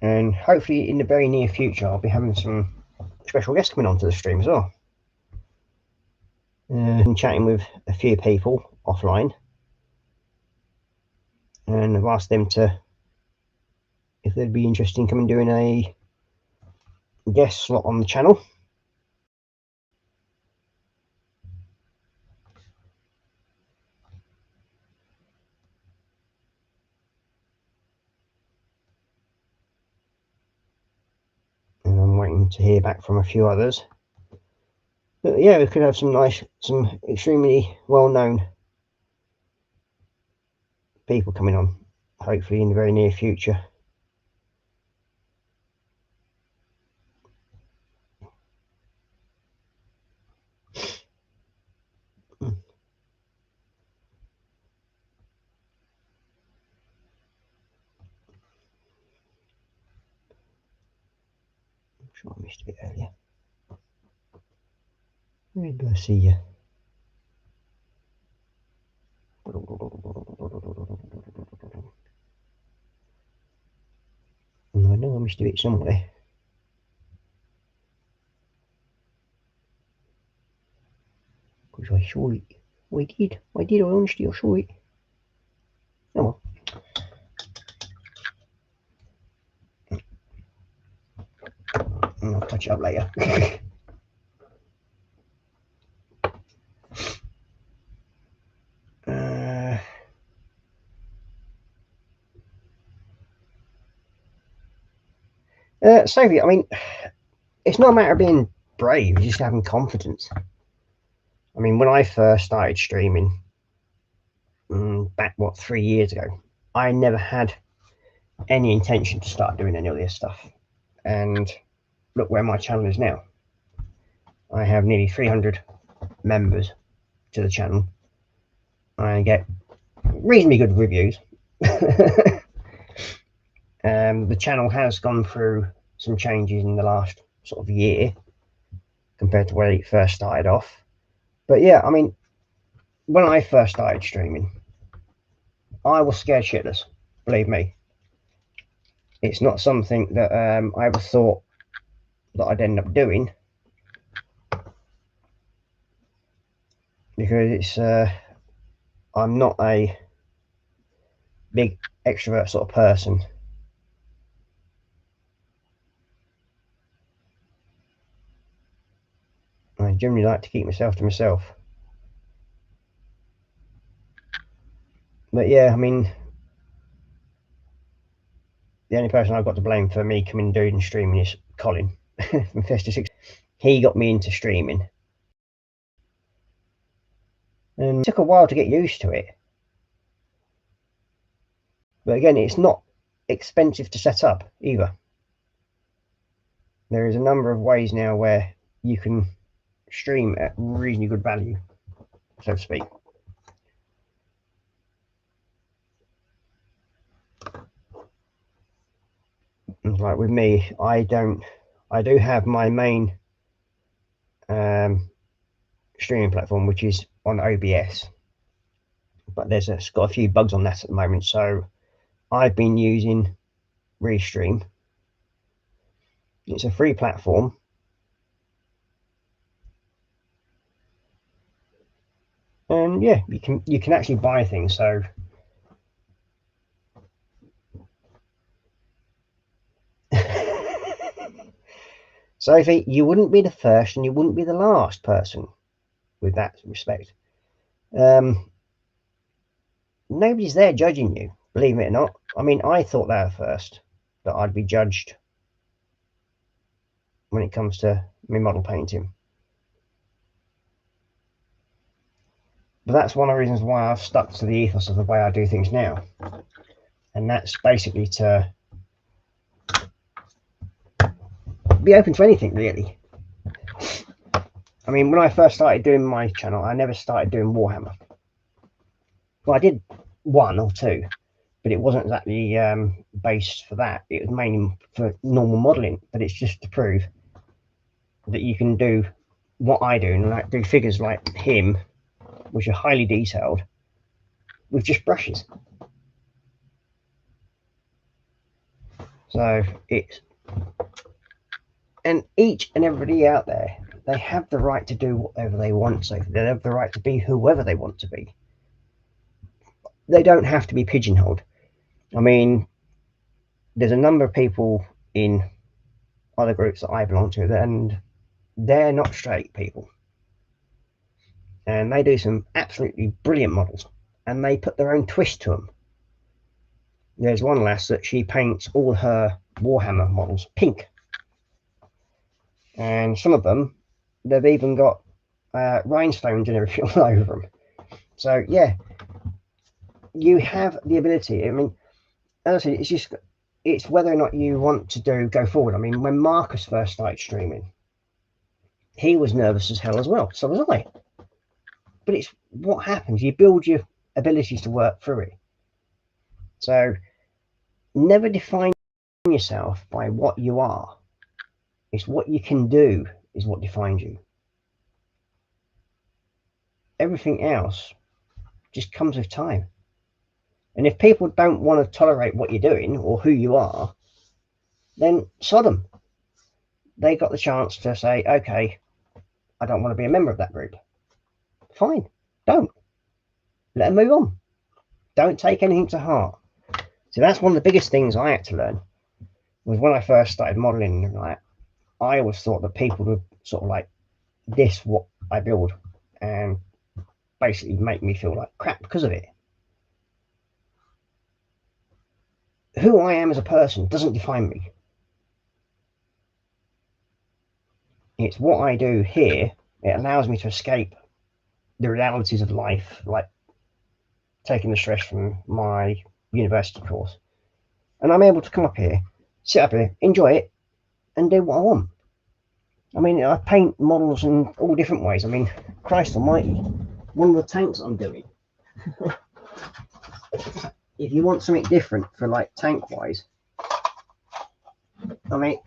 Speaker 1: And hopefully in the very near future I'll be having some special guests coming onto the stream as well. Been chatting with a few people offline, and I've asked them if they'd be interested in coming doing a guest slot on the channel. And I'm waiting to hear back from a few others. But yeah, we could have some extremely well-known people coming on, hopefully in the very near future. I'm sure I missed a bit earlier. Where did I see you? I know I missed a bit somewhere. Because I saw it. I did, I honestly saw it. Oh well. I'll touch it up later. Sophie, I mean, it's not a matter of being brave, it's just having confidence. I mean, when I first started streaming, back, 3 years ago, I never had any intention to start doing any of this stuff. And look where my channel is now. I have nearly 300 members to the channel. I get reasonably good reviews. The channel has gone through some changes in the last sort of year compared to where it first started off. But yeah, I mean, when I first started streaming, I was scared shitless, believe me. It's not something that I ever thought that I'd end up doing, because it's I'm not a big extrovert sort of person. I generally like to keep myself to myself. But yeah, I mean, the only person I've got to blame for me coming doing streaming is Colin from Festa 6. He got me into streaming, and it took a while to get used to it. But again, it's not expensive to set up either. There is a number of ways now where you can stream at reasonably good value, so to speak. Like with me, I do have my main streaming platform, which is on OBS, but it's got a few bugs on that at the moment. So I've been using Restream. It's a free platform, and yeah, you can actually buy things. So Sophie, you wouldn't be the first and you wouldn't be the last person with that respect. Nobody's there judging you, believe it or not. I mean, I thought that at first, that I'd be judged when it comes to me model painting. But that's one of the reasons why I've stuck to the ethos of the way I do things now. And that's basically to be open to anything, really. I mean, when I first started doing my channel, I never started doing Warhammer. Well, I did 1 or 2, but it wasn't exactly based for that. It was mainly for normal modelling, but it's just to prove that you can do what I do, and like do figures like him, which are highly detailed, with just brushes. So it's, and each and everybody out there, they have the right to do whatever they want. So they have the right to be whoever they want to be. They don't have to be pigeonholed. I mean, there's a number of people in other groups that I belong to, and they're not straight people. And they do some absolutely brilliant models, and they put their own twist to them. There's one lass that she paints all her Warhammer models pink. And some of them, they've even got rhinestones and everything all over them. So yeah, you have the ability. I mean, as I said, it's whether or not you want to go forward. I mean, when Marcus first started streaming, he was nervous as hell as well. So was I. But it's what happens. You build your abilities to work through it. So never define yourself by what you are. It's what you can do is what defines you. Everything else just comes with time. And if people don't want to tolerate what you're doing or who you are, then sod them. They got the chance to say, okay, I don't want to be a member of that group. Fine, don't. Let them move on. Don't take anything to heart. So that's one of the biggest things I had to learn, was when I first started modeling. Like, I always thought that people would sort of like diss what I build and basically make me feel like crap because of it. Who I am as a person doesn't define me. It's what I do here. It allows me to escape the realities of life, like taking the stress from my university course. And I'm able to come up here, sit up here, enjoy it, and do what I want. I mean, I paint models in all different ways. I mean, Christ almighty, one of the tanks I'm doing. If you want something different for like tank wise, I mean,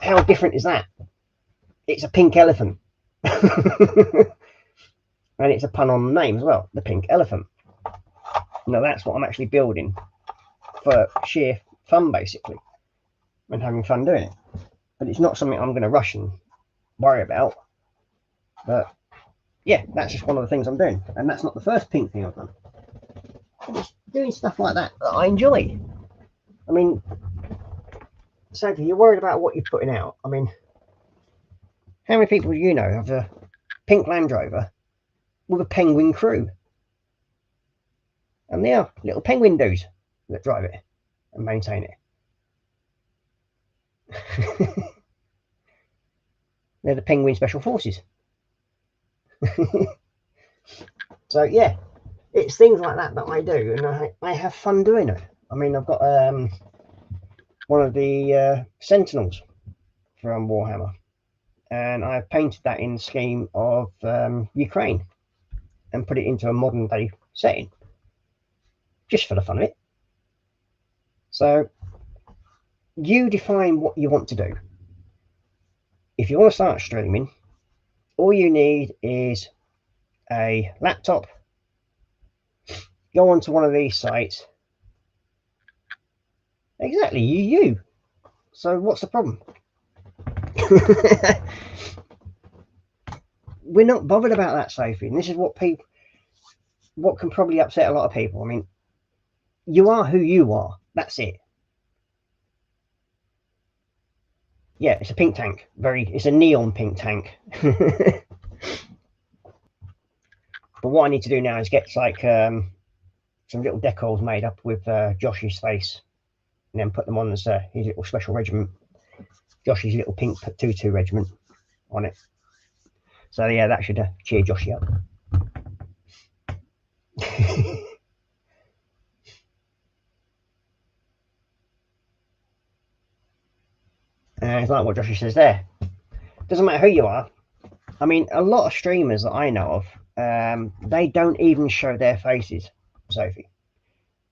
Speaker 1: how different is that? It's a pink elephant. And it's a pun on the name as well, the pink elephant. Now that's what I'm actually building for sheer fun, basically, and having fun doing it. But it's not something I'm going to rush and worry about. But yeah, that's just one of the things I'm doing, and that's not the first pink thing I've done. I'm just doing stuff like that that I enjoy. I mean, Sophie, you're worried about what you're putting out. I mean, how many people do you know have a pink Land Rover with a penguin crew? And they are little penguin dudes that drive it and maintain it. They're the Penguin Special Forces. So yeah, it's things like that that I do, and I have fun doing it. I mean, I've got one of the Sentinels from Warhammer, and I've painted that in the scheme of Ukraine and put it into a modern day setting, just for the fun of it. So you define what you want to do. If you want to start streaming, all you need is a laptop, go onto one of these sites. Exactly, you. So what's the problem? We're not bothered about that, Sophie, and this is what can probably upset a lot of people. I mean, you are who you are. That's it. Yeah, it's a pink tank. It's a neon pink tank. But what I need to do now is get like some little decals made up with Josh's face, and then put them on as his little special regiment, Josh's little pink tutu regiment on it. So yeah, that should cheer Joshy up. And it's like what Joshy says there. Doesn't matter who you are. I mean, a lot of streamers that I know of, they don't even show their faces, Sophie.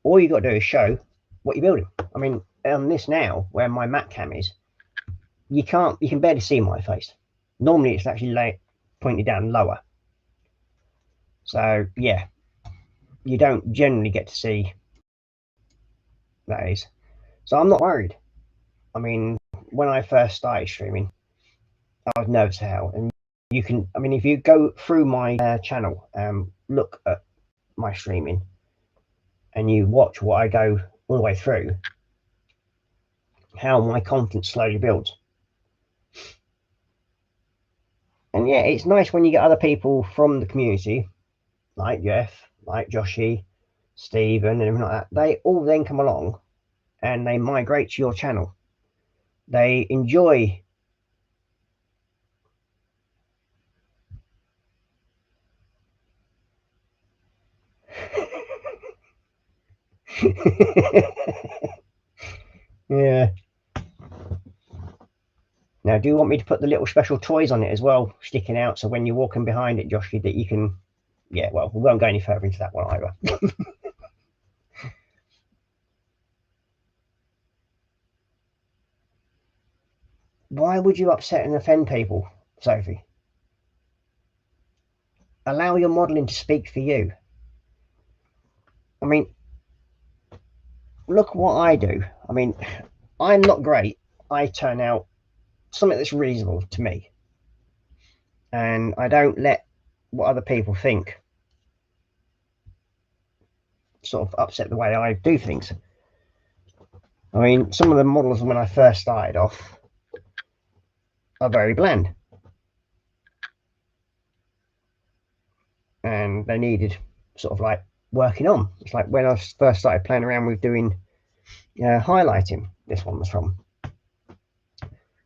Speaker 1: All you got to do is show what you're building. I mean, on this now, where my Mac cam is, you can barely see my face. Normally, it's actually pointed down lower. So yeah, you don't generally get to see that is. So I'm not worried. I mean, when I first started streaming, I was nervous as hell. And you can, I mean, if you go through my channel, look at my streaming, and you watch what I go all the way through, how my confidence slowly builds. And yeah, it's nice when you get other people from the community, like Jeff, like Joshy, Stephen, and everything like that. They all then come along and they migrate to your channel. They enjoy yeah. Now, do you want me to put the little special toys on it as well, sticking out, so when you're walking behind it, Joshy, that you can... Yeah, well, we won't go any further into that one either. Why would you upset and offend people, Sophie? Allow your modelling to speak for you. I mean, look what I do. I mean, I'm not great. I turn out something that's reasonable to me. And I don't let what other people think sort of upset the way I do things. I mean, some of the models when I first started off are very bland. And they needed sort of like working on. It's like when I first started playing around with doing highlighting, this one was from.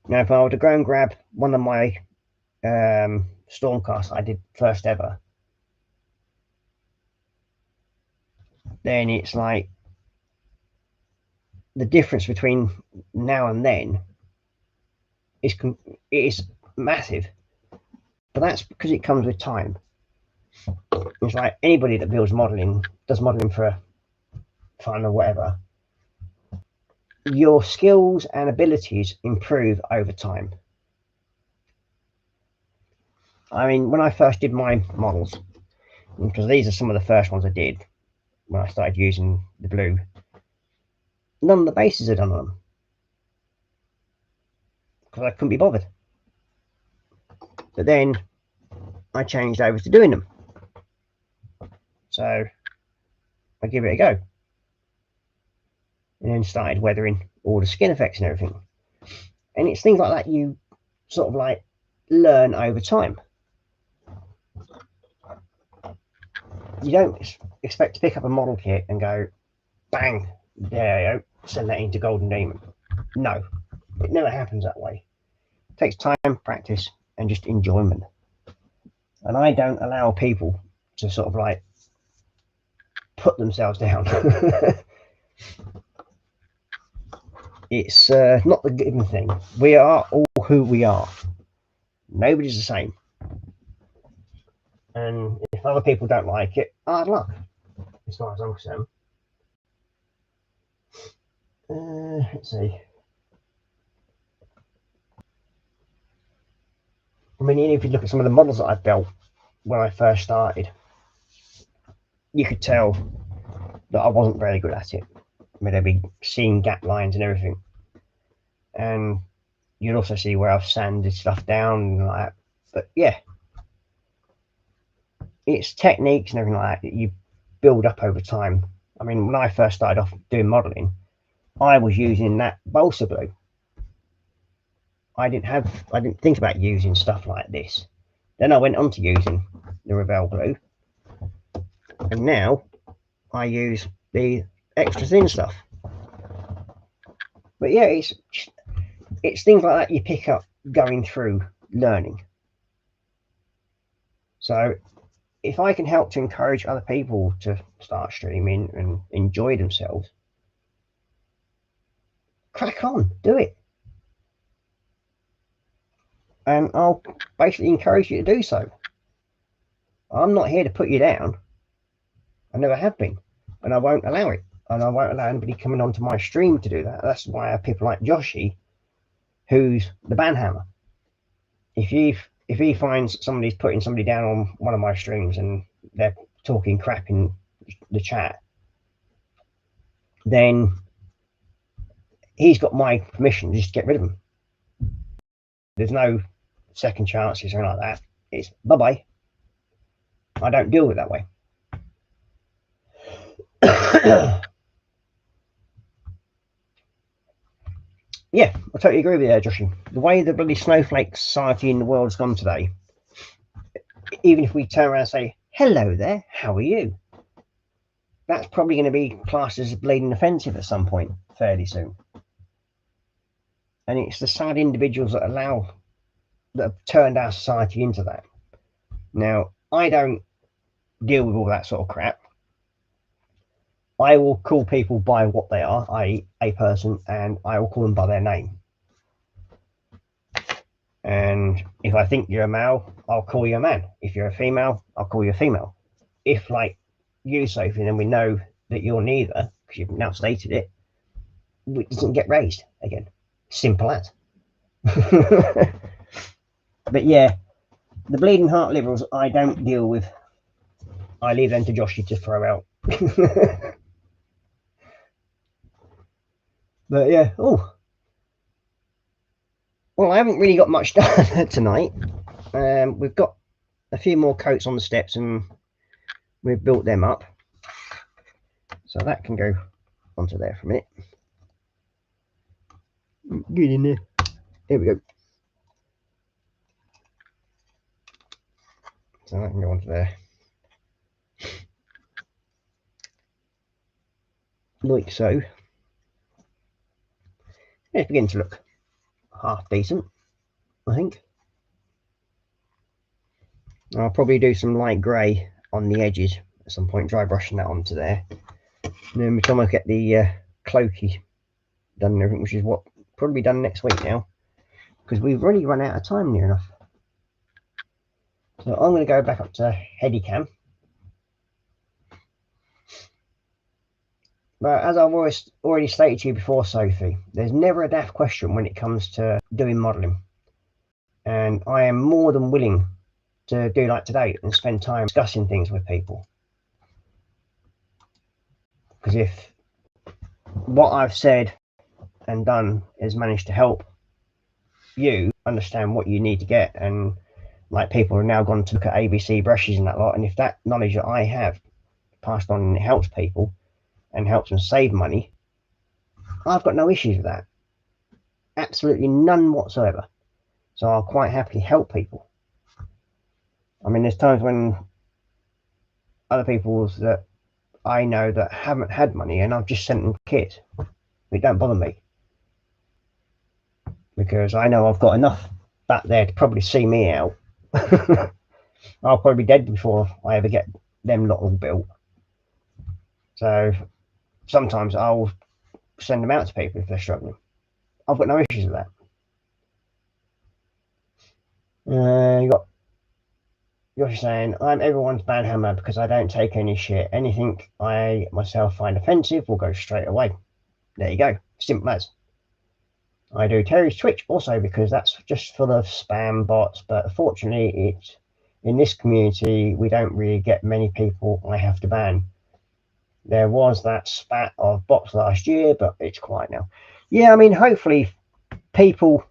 Speaker 1: Now, if I were to go and grab one of my Stormcasts I did first ever, then it's like the difference between now and then is massive. But that's because it comes with time. It's like anybody that builds modelling, does modelling for fun or whatever, your skills and abilities improve over time. I mean, when I first did my models, because these are some of the first ones I did when I started using the blue, none of the bases are done on them because I couldn't be bothered. But then I changed over to doing them, so I give it a go, and then started weathering all the skin effects and everything. And it's things like that you sort of like learn over time. You don't expect to pick up a model kit and go, bang, there you go, send that into Golden Demon. No, it never happens that way. It takes time, practice, and just enjoyment. And I don't allow people to sort of like put themselves down. It's not the given thing. We are all who we are. Nobody's the same. And if other people don't like it, hard luck, as far as I'm concerned. Let's see. mean, even if you look at some of the models that I built when I first started, you could tell that I wasn't very good at it. I mean, I'd be seeing gap lines and everything, and you'd also see where I've sanded stuff down and like that. But yeah, it's techniques and everything like that you build up over time. I mean, when I first started off doing modeling, I was using that balsa glue. I didn't think about using stuff like this. Then I went on to using the Revell glue, and now I use the extra thin stuff. But yeah, it's things like that you pick up going through learning. So if I can help to encourage other people to start streaming and enjoy themselves, crack on, do it. And I'll basically encourage you to do so. I'm not here to put you down. I never have been, and I won't allow it. And I won't allow anybody coming onto my stream to do that. That's why I have people like Joshy, who's the banhammer. If he finds somebody's putting somebody down on one of my streams and they're talking crap in the chat, then he's got my permission just to get rid of them. There's no second chances or anything like that. It's bye-bye. I don't deal with it that way. Yeah, I totally agree with you there, Joshy. The way the bloody snowflake society in the world's gone today, even if we turn around and say, hello there, how are you? That's probably going to be classed as bleeding offensive at some point fairly soon. And it's the sad individuals that have turned our society into that. Now, I don't deal with all that sort of crap. I will call people by what they are, i.e. a person, and I will call them by their name. And if I think you're a male, I'll call you a man. If you're a female, I'll call you a female. If, like you, Sophie, then we know that you're neither, because you've now stated it, it doesn't get raised again. Simple as. But yeah, the bleeding heart liberals, I don't deal with. I leave them to Joshy to throw out. But yeah, oh. Well, I haven't really got much done tonight. We've got a few more coats on the steps and we've built them up. So that can go onto there for a minute. Get in there. Here we go. So that can go onto there. Like so. It's beginning to look half decent, I think. I'll probably do some light grey on the edges at some point, dry brushing that onto there. And then by the time I get the cloaky done and everything, which is what probably done next week now, because we've already run out of time near enough. So I'm going to go back up to Headicam. But as I've already stated to you before, Sophie, there's never a daft question when it comes to doing modelling. And I am more than willing to do like today and spend time discussing things with people. Because if what I've said and done has managed to help you understand what you need to get, and like people have now gone to look at ABC brushes and that lot, and if that knowledge that I have passed on and it helps people and helps them save money, I've got no issues with that. Absolutely none whatsoever. So I'll quite happily help people. I mean, there's times when other people that I know that haven't had money and I've just sent them kit. It don't bother me, because I know I've got enough back there to probably see me out. I'll probably be dead before I ever get them lot all built. So sometimes I'll send them out to people if they're struggling. I've got no issues with that. You got you're saying, I'm everyone's banhammer because I don't take any shit. Anything I myself find offensive will go straight away. There you go. Simple as. I do Terry's Twitch also, because that's just full of spam bots, but fortunately it's in this community we don't really get many people I have to ban. There was that spat of bots last year, but it's quiet now. Yeah, I mean, hopefully people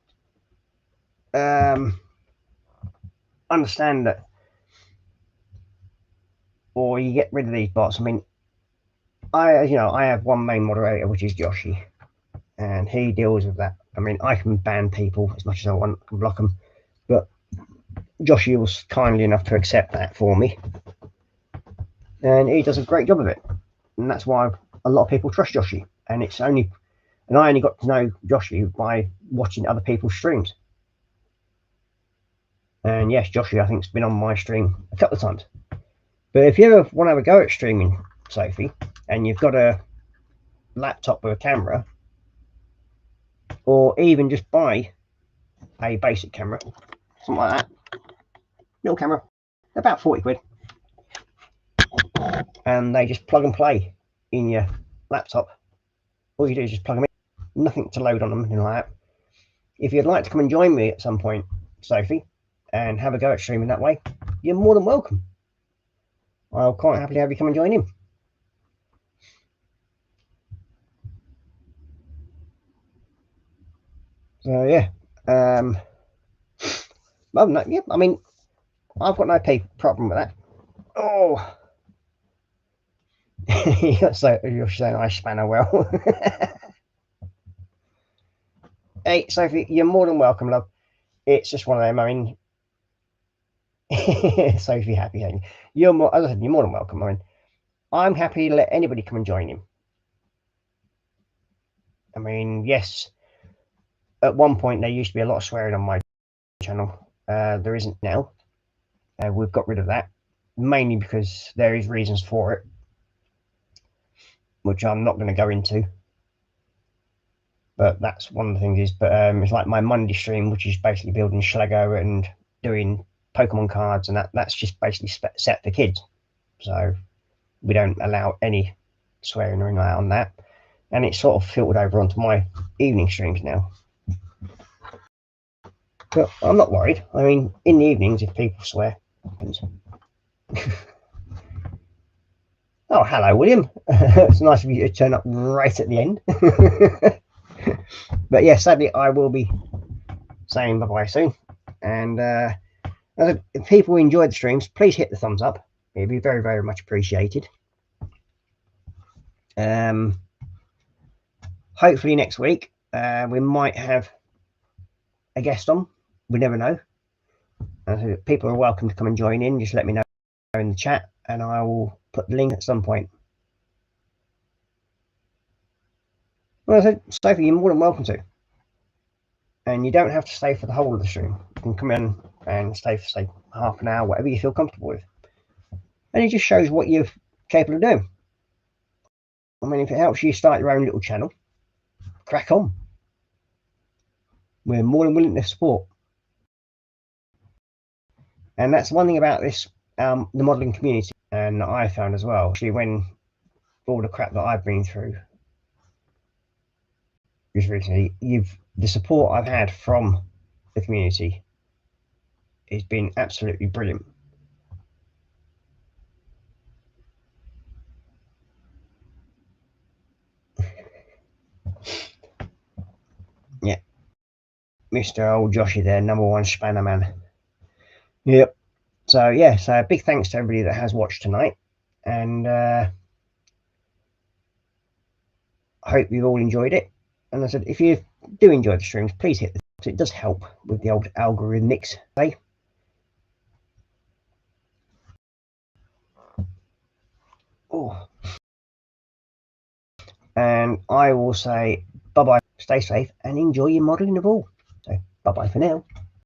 Speaker 1: understand that, or you get rid of these bots. I mean, I have one main moderator, which is Joshy, and he deals with that. I mean, I can ban people as much as I want, and block them, but Joshy was kindly enough to accept that for me, and he does a great job of it, and that's why a lot of people trust Joshy. And I only got to know Joshy by watching other people's streams. And yes, Joshy, I think, has been on my stream a couple of times. But if you ever want to have a go at streaming, Sophie, and you've got a laptop with a camera, or even just buy a basic camera, something like that, little camera, about 40 quid, and they just plug and play in your laptop. All you do is just plug them in, nothing to load on them, anything like that. If you'd like to come and join me at some point, Sophie, and have a go at streaming that way, you're more than welcome. I'll quite happily have you come and join in. So yeah, well, no, yeah, I mean, I've got no problem with that. Oh, so you're saying I span her well. Hey, Sophie, you're more than welcome, love. It's just one of them. I mean, Sophie, happy, ain't you? You're more, as I said, you're more than welcome. I mean, I'm happy to let anybody come and join him. I mean, yes, at one point there used to be a lot of swearing on my channel. There isn't now. We've got rid of that, mainly because there is reasons for it, which I'm not going to go into. But that's one of the things. But it's like my Monday stream, which is basically building Schlego and doing Pokemon cards, and that's just basically set for kids. So we don't allow any swearing or anything like that on that. And it's sort of filtered over onto my evening streams now. But I'm not worried. I mean, in the evenings, if people swear, happens. Oh, hello, William. It's nice of you to turn up right at the end. But yeah, sadly, I will be saying bye-bye soon. And if people enjoyed the streams, please hit the thumbs up. It'd be very, very much appreciated. Hopefully next week, we might have a guest on. We never know. People are welcome to come and join in. Just let me know in the chat, and I will put the link at some point. Well, I said, Sophie, you're more than welcome to. And you don't have to stay for the whole of the stream. You can come in and stay for, say, half an hour, whatever you feel comfortable with. And it just shows what you're capable of doing. I mean, if it helps you start your own little channel, crack on. We're more than willing to support. And that's one thing about this, the modelling community, and I found as well, actually, when all the crap that I've been through just recently, the support I've had from the community has been absolutely brilliant. Yeah, Mr. Old Joshy there, #1 spanner man. Yep. So yeah, so big thanks to everybody that has watched tonight, and I hope you've all enjoyed it. And I said, if you do enjoy the streams, please hit the, it does help with the old algorithmics, eh? Oh. And I will say bye bye, stay safe, and enjoy your modelling of all. So bye bye for now.